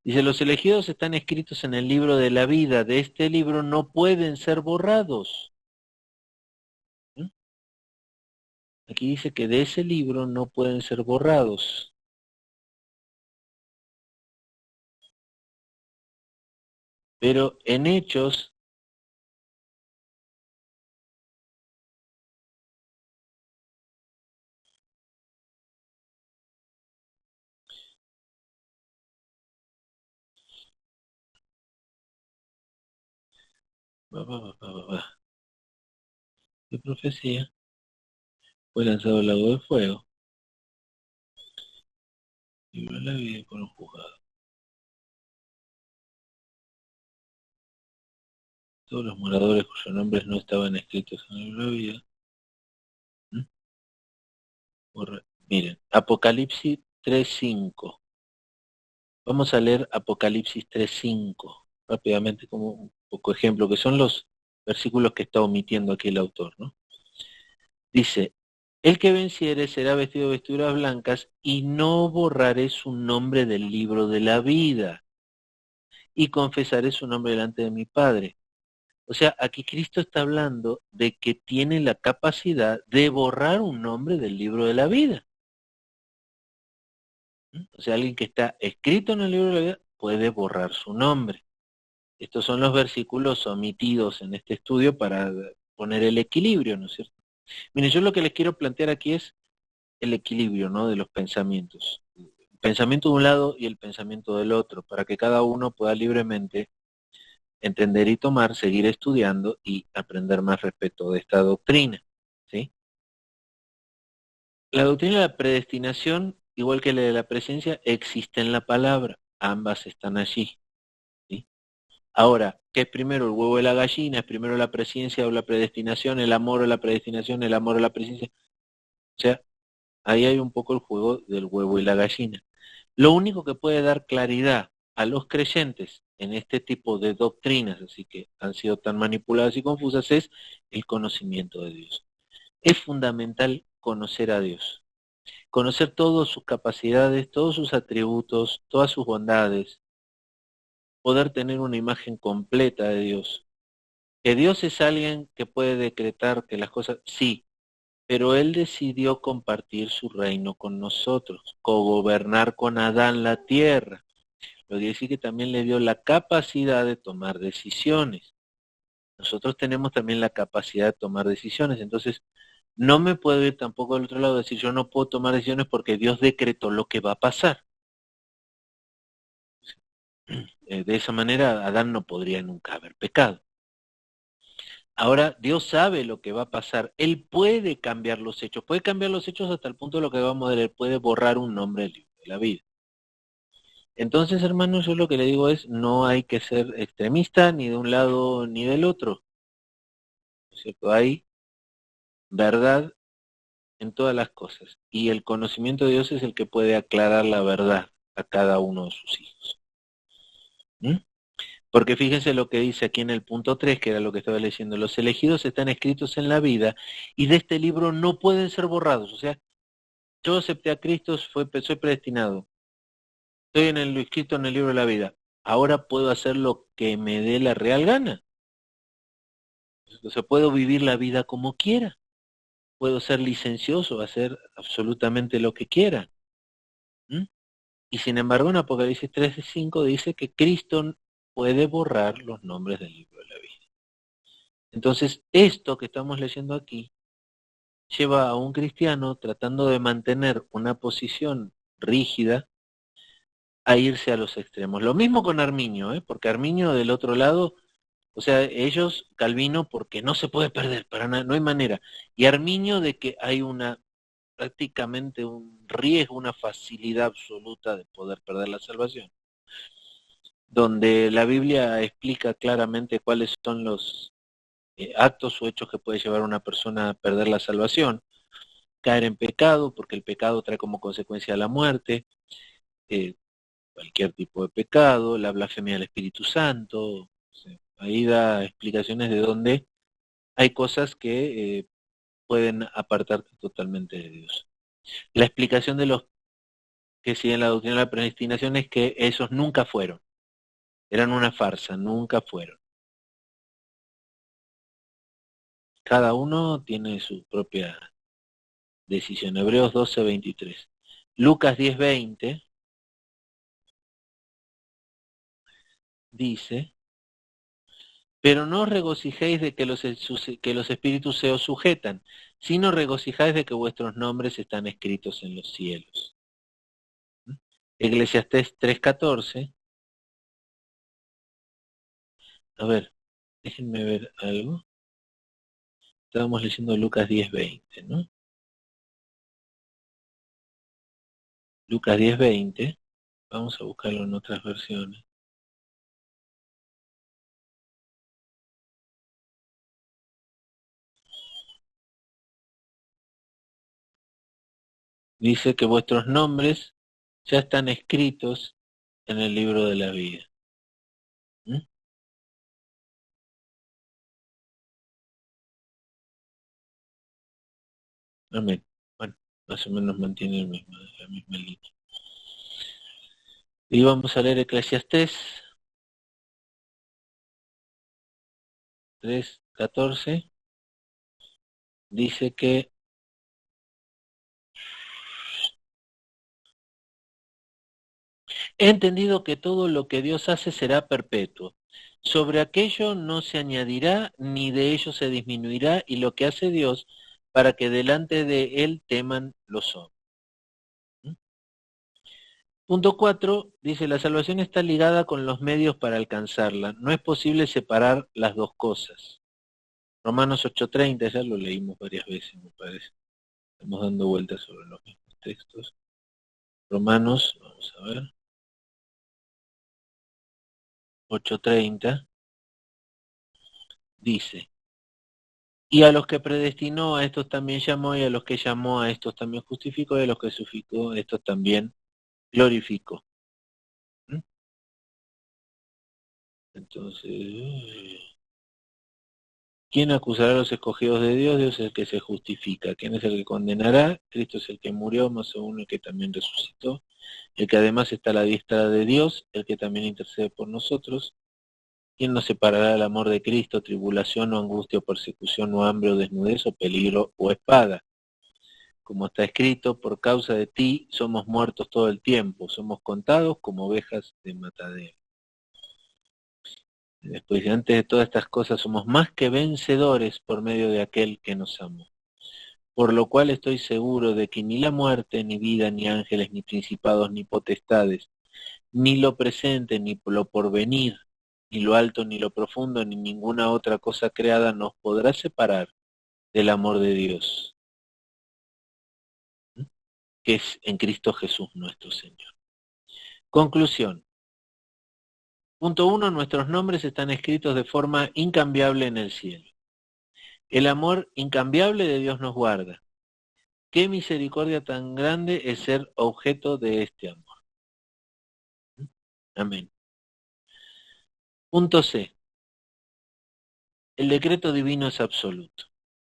Speaker 1: Dice, los elegidos están escritos en el libro de la vida, de este libro no pueden ser borrados. ¿Mm? Aquí dice que de ese libro no pueden ser borrados. Pero en Hechos, de profecía, fue lanzado al lago de fuego, libro de la vida y fueron juzgados. Todos los moradores cuyos nombres no estaban escritos en el libro de vida. ¿Mm? Miren, Apocalipsis 3:5. Vamos a leer Apocalipsis 3:5 rápidamente como un poco ejemplo, que son los versículos que está omitiendo aquí el autor, ¿no? Dice, el que venciere será vestido de vestiduras blancas y no borraré su nombre del libro de la vida y confesaré su nombre delante de mi Padre. O sea, aquí Cristo está hablando de que tiene la capacidad de borrar un nombre del libro de la vida. O sea, alguien que está escrito en el libro de la vida puede borrar su nombre. Estos son los versículos omitidos en este estudio para poner el equilibrio, ¿no es cierto? Miren, yo lo que les quiero plantear aquí es el equilibrio, ¿no? De los pensamientos. El pensamiento de un lado y el pensamiento del otro, para que cada uno pueda libremente entender y tomar, seguir estudiando y aprender más respecto de esta doctrina, ¿sí? La doctrina de la predestinación, igual que la de la presencia, existe en la palabra. Ambas están allí, ¿sí? Ahora, ¿qué es primero, el huevo y la gallina? ¿Es primero la presencia o la predestinación? ¿El amor o la predestinación? ¿El amor o la presencia? O sea, ahí hay un poco el juego del huevo y la gallina. Lo único que puede dar claridad a los creyentes en este tipo de doctrinas, así que han sido tan manipuladas y confusas, es el conocimiento de Dios. Es fundamental conocer a Dios, conocer todas sus capacidades, todos sus atributos, todas sus bondades, poder tener una imagen completa de Dios. Que Dios es alguien que puede decretar que las cosas, sí, pero Él decidió compartir su reino con nosotros, cogobernar con Adán la tierra. Lo que decir que también le dio la capacidad de tomar decisiones. Nosotros tenemos también la capacidad de tomar decisiones, entonces no me puedo ir tampoco al otro lado, decir yo no puedo tomar decisiones porque Dios decretó lo que va a pasar. De esa manera Adán no podría nunca haber pecado. Ahora Dios sabe lo que va a pasar, Él puede cambiar los hechos, puede cambiar los hechos hasta el punto de lo que vamos a ver, Él puede borrar un nombre del libro de la vida. Entonces, hermanos, yo lo que le digo es, no hay que ser extremista ni de un lado ni del otro, ¿cierto? Hay verdad en todas las cosas. Y el conocimiento de Dios es el que puede aclarar la verdad a cada uno de sus hijos. ¿Mm? Porque fíjense lo que dice aquí en el punto 3, que era lo que estaba leyendo. Los elegidos están escritos en la vida y de este libro no pueden ser borrados. O sea, yo acepté a Cristo, soy predestinado. Estoy escrito en el libro de la vida. Ahora puedo hacer lo que me dé la real gana. O sea, puedo vivir la vida como quiera. Puedo ser licencioso, hacer absolutamente lo que quiera. ¿Mm? Y sin embargo en Apocalipsis 13:5 dice que Cristo puede borrar los nombres del libro de la vida. Entonces, esto que estamos leyendo aquí lleva a un cristiano tratando de mantener una posición rígida a irse a los extremos. Lo mismo con Arminio, porque Arminio del otro lado, o sea, ellos, Calvino, porque no se puede perder, para nada, no hay manera. Y Arminio de que hay prácticamente un riesgo, una facilidad absoluta de poder perder la salvación. Donde la Biblia explica claramente cuáles son los actos o hechos que puede llevar a una persona a perder la salvación. Caer en pecado, porque el pecado trae como consecuencia la muerte, cualquier tipo de pecado, la blasfemia del Espíritu Santo. O sea, ahí da explicaciones de dónde hay cosas que pueden apartarte totalmente de Dios. La explicación de los que siguen la doctrina de la predestinación es que esos nunca fueron. Eran una farsa, nunca fueron. Cada uno tiene su propia decisión. Hebreos 12:23. Lucas 10:20 dice, pero no os regocijéis de que los espíritus se os sujetan, sino regocijáis de que vuestros nombres están escritos en los cielos. Eclesiastés 3:14. A ver, déjenme ver algo. Estábamos leyendo Lucas 10:20, ¿no? Lucas 10:20. Vamos a buscarlo en otras versiones. Dice que vuestros nombres ya están escritos en el libro de la vida. ¿Mm? Amén. Bueno, más o menos mantiene la misma línea. Y vamos a leer Eclesiastés 3:14. Dice que he entendido que todo lo que Dios hace será perpetuo. Sobre aquello no se añadirá, ni de ello se disminuirá, y lo que hace Dios para que delante de Él teman los hombres. ¿Mm? Punto 4 dice, la salvación está ligada con los medios para alcanzarla. No es posible separar las dos cosas. Romanos 8:30, ya lo leímos varias veces, me parece. Estamos dando vueltas sobre los mismos textos. Romanos, vamos a ver. 8:30 dice, y a los que predestinó a estos también llamó, y a los que llamó a estos también justificó, y a los que justificó a estos también glorificó. ¿Mm? Entonces, ¿quién acusará a los escogidos de Dios? Dios es el que se justifica. ¿Quién es el que condenará? Cristo es el que murió, más aún el que también resucitó, el que además está a la diestra de Dios, el que también intercede por nosotros. ¿Quién nos separará del amor de Cristo? Tribulación o angustia o persecución o hambre o desnudez o peligro o espada. Como está escrito, por causa de ti somos muertos todo el tiempo, somos contados como ovejas de matadero. Después, antes de todas estas cosas, somos más que vencedores por medio de aquel que nos amó. Por lo cual estoy seguro de que ni la muerte, ni vida, ni ángeles, ni principados, ni potestades, ni lo presente, ni lo porvenir, ni lo alto, ni lo profundo, ni ninguna otra cosa creada nos podrá separar del amor de Dios, que es en Cristo Jesús nuestro Señor. Conclusión. Punto 1. Nuestros nombres están escritos de forma incambiable en el cielo. El amor incambiable de Dios nos guarda. qué misericordia tan grande es ser objeto de este amor. Amén. Punto C. El decreto divino es absoluto.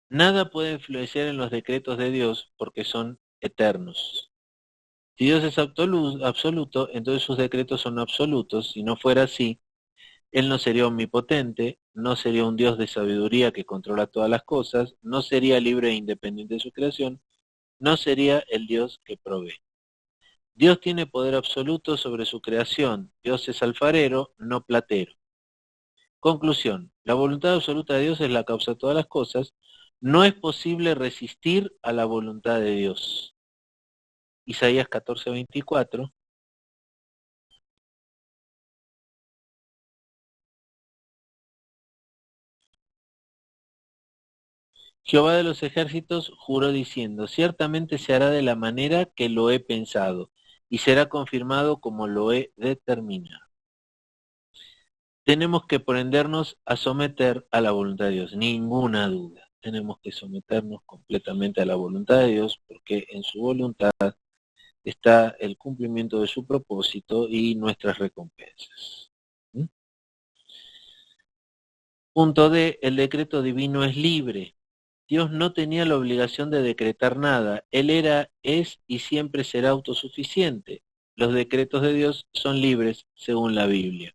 Speaker 1: Nada puede influenciar en los decretos de Dios porque son eternos. Si Dios es absoluto, entonces sus decretos son absolutos. Si no fuera así, Él no sería omnipotente, no sería un Dios de sabiduría que controla todas las cosas, no sería libre e independiente de su creación, no sería el Dios que provee. Dios tiene poder absoluto sobre su creación. Dios es alfarero, no platero. Conclusión. La voluntad absoluta de Dios es la causa de todas las cosas. No es posible resistir a la voluntad de Dios. Isaías 14:24. Jehová de los ejércitos juró diciendo, ciertamente se hará de la manera que lo he pensado, y será confirmado como lo he determinado. Tenemos que aprendernos a someter a la voluntad de Dios, ninguna duda. Tenemos que someternos completamente a la voluntad de Dios, porque en su voluntad está el cumplimiento de su propósito y nuestras recompensas. ¿Mm? Punto D, el decreto divino es libre. Dios no tenía la obligación de decretar nada. Él era, es y siempre será autosuficiente. Los decretos de Dios son libres según la Biblia.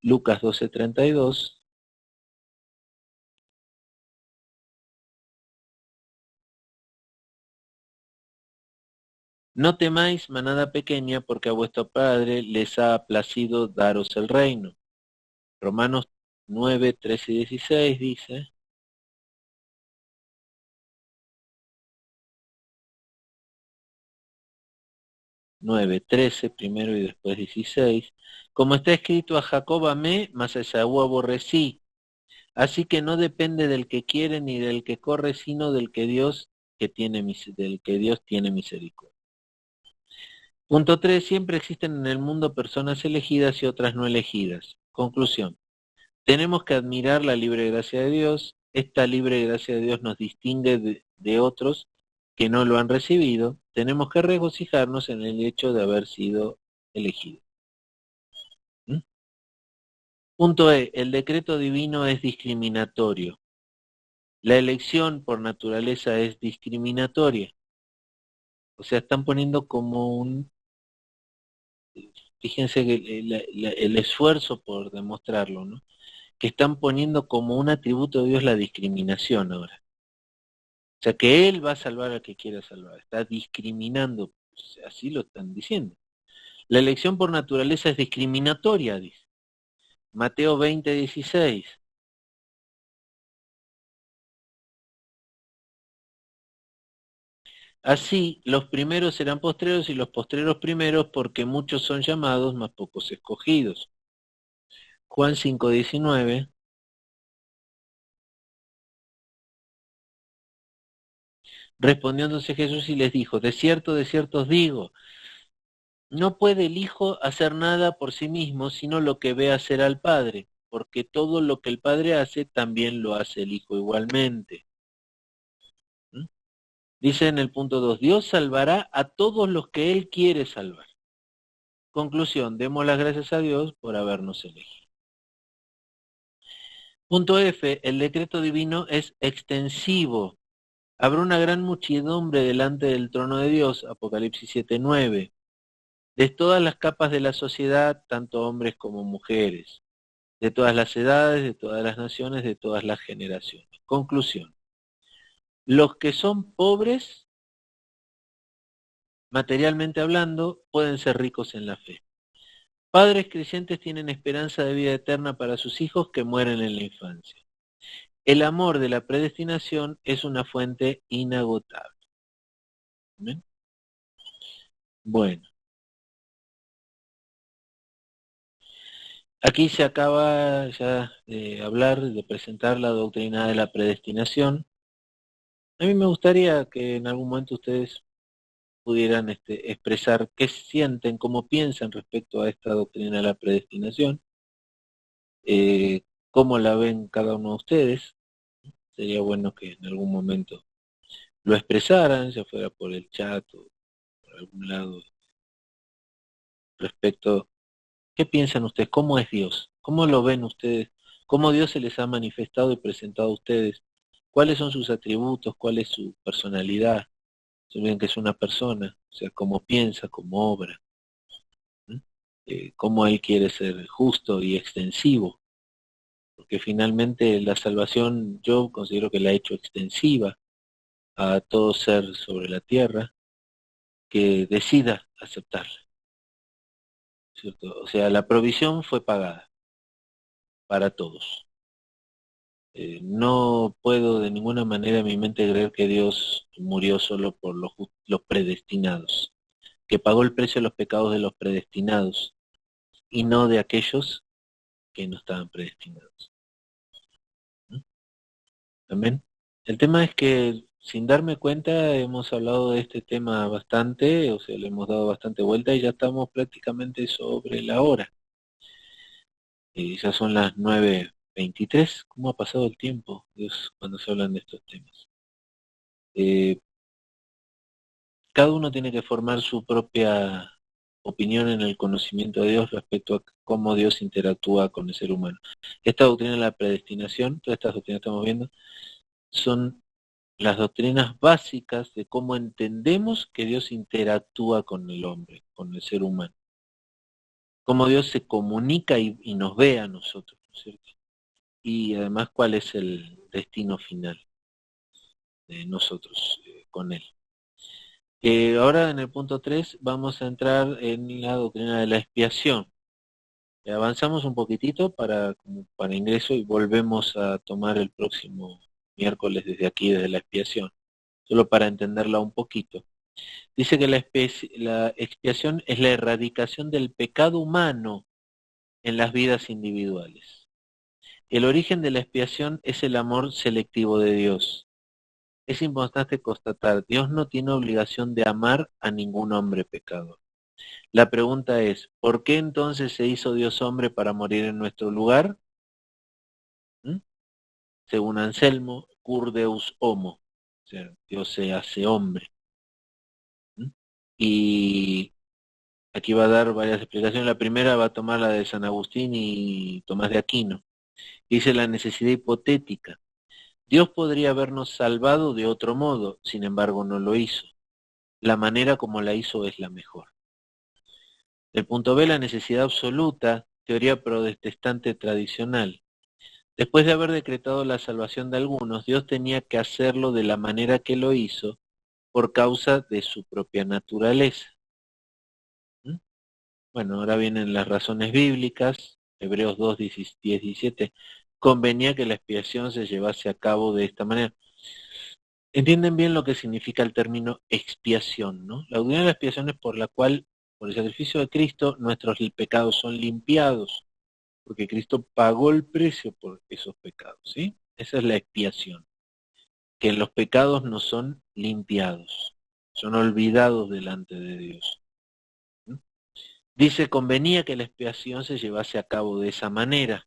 Speaker 1: Lucas 12:32. No temáis, manada pequeña, porque a vuestro Padre les ha placido daros el reino. Romanos 9:13 y 16 dice. 9:13 primero y después 16. Como está escrito, a Jacob amé, mas a Esaú aborrecí. Así que no depende del que quiere ni del que corre, sino del que Dios tiene misericordia. Punto 3. Siempre existen en el mundo personas elegidas y otras no elegidas. Conclusión. Tenemos que admirar la libre gracia de Dios. Esta libre gracia de Dios nos distingue de otros que no lo han recibido. Tenemos que regocijarnos en el hecho de haber sido elegidos. ¿Mm? Punto E. El decreto divino es discriminatorio. La elección por naturaleza es discriminatoria. O sea, están poniendo como fíjense que el esfuerzo por demostrarlo, ¿no? Que están poniendo como un atributo de Dios la discriminación ahora. O sea, que Él va a salvar al que quiera salvar. Está discriminando, pues, así lo están diciendo. La elección por naturaleza es discriminatoria, dice. Mateo 20:16. Así, los primeros serán postreros y los postreros primeros, porque muchos son llamados, mas pocos escogidos. Juan 5:19. Respondiéndose Jesús y les dijo, de cierto os digo, no puede el Hijo hacer nada por sí mismo, sino lo que ve hacer al Padre, porque todo lo que el Padre hace, también lo hace el Hijo igualmente. ¿Mm? Dice en el punto 2, Dios salvará a todos los que Él quiere salvar. Conclusión, demos las gracias a Dios por habernos elegido. Punto F, el decreto divino es extensivo. Habrá una gran muchedumbre delante del trono de Dios, Apocalipsis 7:9. De todas las capas de la sociedad, tanto hombres como mujeres, de todas las edades, de todas las naciones, de todas las generaciones. Conclusión. Los que son pobres, materialmente hablando, pueden ser ricos en la fe. Padres creyentes tienen esperanza de vida eterna para sus hijos que mueren en la infancia. El amor de la predestinación es una fuente inagotable. ¿Bien? Bueno, aquí se acaba ya de hablar, de presentar la doctrina de la predestinación. A mí me gustaría que en algún momento ustedes pudieran expresar qué sienten, cómo piensan respecto a esta doctrina de la predestinación, cómo la ven cada uno de ustedes. Sería bueno que en algún momento lo expresaran, ya fuera por el chat o por algún lado, respecto, ¿qué piensan ustedes? ¿Cómo es Dios? ¿Cómo lo ven ustedes? ¿Cómo Dios se les ha manifestado y presentado a ustedes? ¿Cuáles son sus atributos? ¿Cuál es su personalidad? Se ven que es una persona, o sea, cómo piensa, cómo obra, ¿m? Cómo Él quiere ser justo y extensivo, porque finalmente la salvación yo considero que la ha hecho extensiva a todo ser sobre la tierra que decida aceptarla, ¿cierto? O sea, la provisión fue pagada para todos. No puedo de ninguna manera en mi mente creer que Dios murió solo por los predestinados, que pagó el precio de los pecados de los predestinados y no de aquellos que no estaban predestinados. ¿Mm? Amén. El tema es que sin darme cuenta hemos hablado de este tema bastante, o sea, le hemos dado bastante vuelta y ya estamos prácticamente sobre la hora. Ya son las 9:23. ¿Cómo ha pasado el tiempo, Dios, cuando se hablan de estos temas? Eh, Cada uno tiene que formar su propia opinión en el conocimiento de Dios respecto a cómo Dios interactúa con el ser humano. Esta doctrina de la predestinación, todas estas doctrinas que estamos viendo, son las doctrinas básicas de cómo entendemos que Dios interactúa con el hombre, con el ser humano. Cómo Dios se comunica y nos ve a nosotros, ¿no es cierto? Y además cuál es el destino final de nosotros con Él. Ahora en el punto 3 vamos a entrar en la doctrina de la expiación. Avanzamos un poquitito para ingreso y volvemos a tomar el próximo miércoles desde aquí, desde la expiación, solo para entenderla un poquito. Dice que la expiación es la erradicación del pecado humano en las vidas individuales. El origen de la expiación es el amor selectivo de Dios. Es importante constatar, Dios no tiene obligación de amar a ningún hombre pecador. La pregunta es, ¿por qué entonces se hizo Dios hombre para morir en nuestro lugar? ¿Mm? Según Anselmo, cur Deus homo, o sea, Dios se hace hombre. ¿Mm? Y aquí va a dar varias explicaciones. La primera va a tomar la de San Agustín y Tomás de Aquino. Dice la necesidad hipotética. Dios podría habernos salvado de otro modo, sin embargo no lo hizo. La manera como la hizo es la mejor. El punto B, la necesidad absoluta, teoría protestante tradicional. Después de haber decretado la salvación de algunos, Dios tenía que hacerlo de la manera que lo hizo por causa de su propia naturaleza. ¿Mm? Bueno, ahora vienen las razones bíblicas. Hebreos 2, 10, 17. Convenía que la expiación se llevase a cabo de esta manera. Entienden bien lo que significa el término expiación, ¿no? La doctrina de la expiación es por la cual, por el sacrificio de Cristo, nuestros pecados son limpiados, porque Cristo pagó el precio por esos pecados, ¿sí? Esa es la expiación, que los pecados no son limpiados, son olvidados delante de Dios. ¿Mm? Dice, convenía que la expiación se llevase a cabo de esa manera.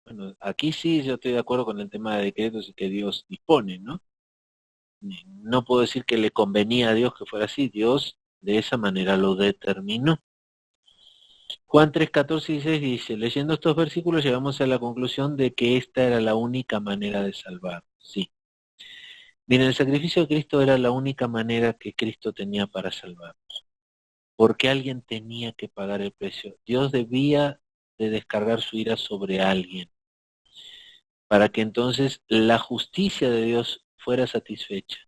Speaker 1: Bueno, aquí sí yo estoy de acuerdo con el tema de decretos y que Dios dispone, ¿no? No puedo decir que le convenía a Dios que fuera así, Dios de esa manera lo determinó. Juan 3, 14 y 16 dice, leyendo estos versículos llegamos a la conclusión de que esta era la única manera de salvar. Sí. Miren, el sacrificio de Cristo era la única manera que Cristo tenía para salvarnos. Porque alguien tenía que pagar el precio. Dios debía de descargar su ira sobre alguien para que entonces la justicia de Dios fuera satisfecha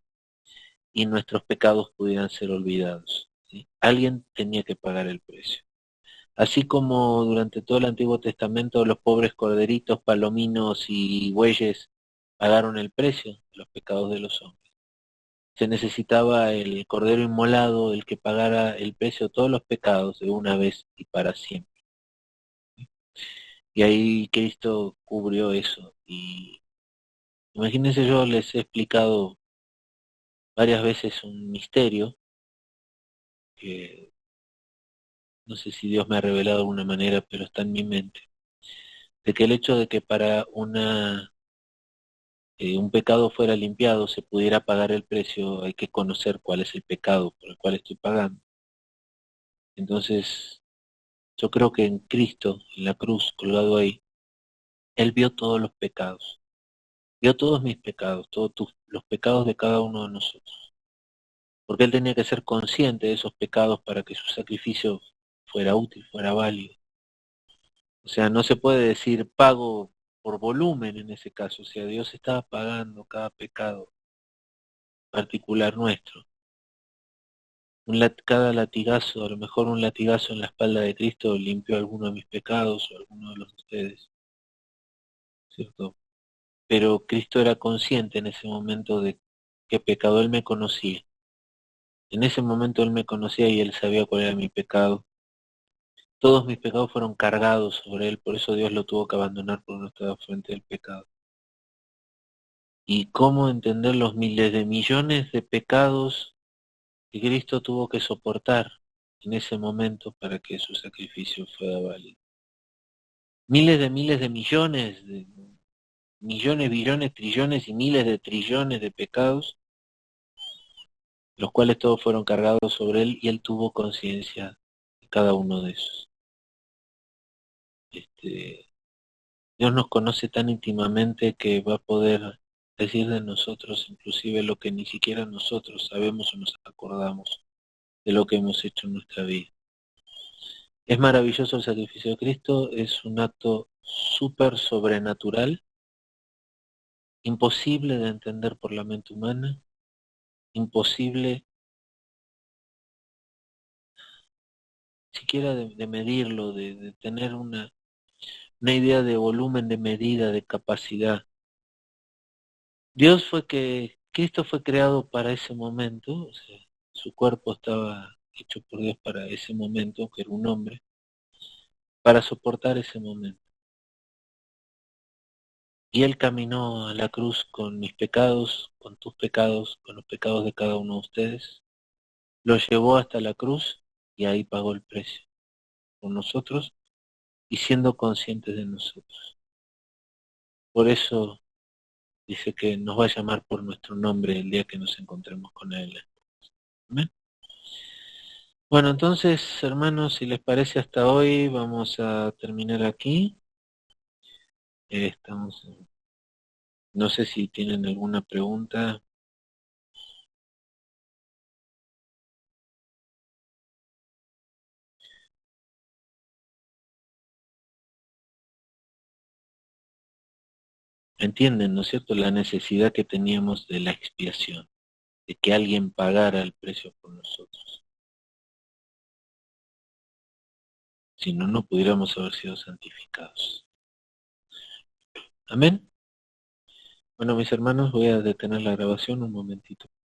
Speaker 1: y nuestros pecados pudieran ser olvidados, ¿sí? Alguien tenía que pagar el precio. Así como durante todo el Antiguo Testamento los pobres corderitos, palominos y bueyes pagaron el precio de los pecados de los hombres. Se necesitaba el cordero inmolado, el que pagara el precio de todos los pecados de una vez y para siempre. Y ahí Cristo cubrió eso. Y imagínense, yo les he explicado varias veces un misterio que no sé si Dios me ha revelado de alguna manera, pero está en mi mente, de que el hecho de que para un pecado fuera limpiado, se pudiera pagar el precio, hay que conocer cuál es el pecado por el cual estoy pagando. Entonces, yo creo que en Cristo, en la cruz, colgado ahí, Él vio todos los pecados, vio todos mis pecados, los pecados de cada uno de nosotros. Porque Él tenía que ser consciente de esos pecados para que su sacrificio fuera útil, fuera válido. O sea, no se puede decir pago por volumen en ese caso. O sea, Dios estaba pagando cada pecado particular nuestro. Cada latigazo, a lo mejor un latigazo en la espalda de Cristo limpió alguno de mis pecados o alguno de los de ustedes, ¿cierto? Pero Cristo era consciente en ese momento de qué pecado Él me conocía. En ese momento Él me conocía y Él sabía cuál era mi pecado. Todos mis pecados fueron cargados sobre Él, por eso Dios lo tuvo que abandonar por no estar frente al pecado. Y cómo entender los miles de millones de pecados que Cristo tuvo que soportar en ese momento para que su sacrificio fuera válido. Miles de millones, millones, billones, trillones y miles de trillones de pecados, los cuales todos fueron cargados sobre Él y Él tuvo conciencia de cada uno de esos. Dios nos conoce tan íntimamente que va a poder decir de nosotros inclusive lo que ni siquiera nosotros sabemos o nos acordamos de lo que hemos hecho en nuestra vida. Es maravilloso el sacrificio de Cristo, es un acto súper sobrenatural, imposible de entender por la mente humana, imposible siquiera de medirlo, de tener una idea de volumen, de medida, de capacidad. Cristo fue creado para ese momento, o sea, su cuerpo estaba hecho por Dios para ese momento, que era un hombre, para soportar ese momento. Y Él caminó a la cruz con mis pecados, con tus pecados, con los pecados de cada uno de ustedes. Los llevó hasta la cruz y ahí pagó el precio por nosotros y siendo conscientes de nosotros. Por eso dice que nos va a llamar por nuestro nombre el día que nos encontremos con Él. ¿Amén? Bueno, entonces, hermanos, si les parece hasta hoy, vamos a terminar aquí. No sé si tienen alguna pregunta. Entienden, ¿no es cierto?, la necesidad que teníamos de la expiación, de que alguien pagara el precio por nosotros. Si no, no pudiéramos haber sido santificados. Amén. Bueno, mis hermanos, voy a detener la grabación un momentito.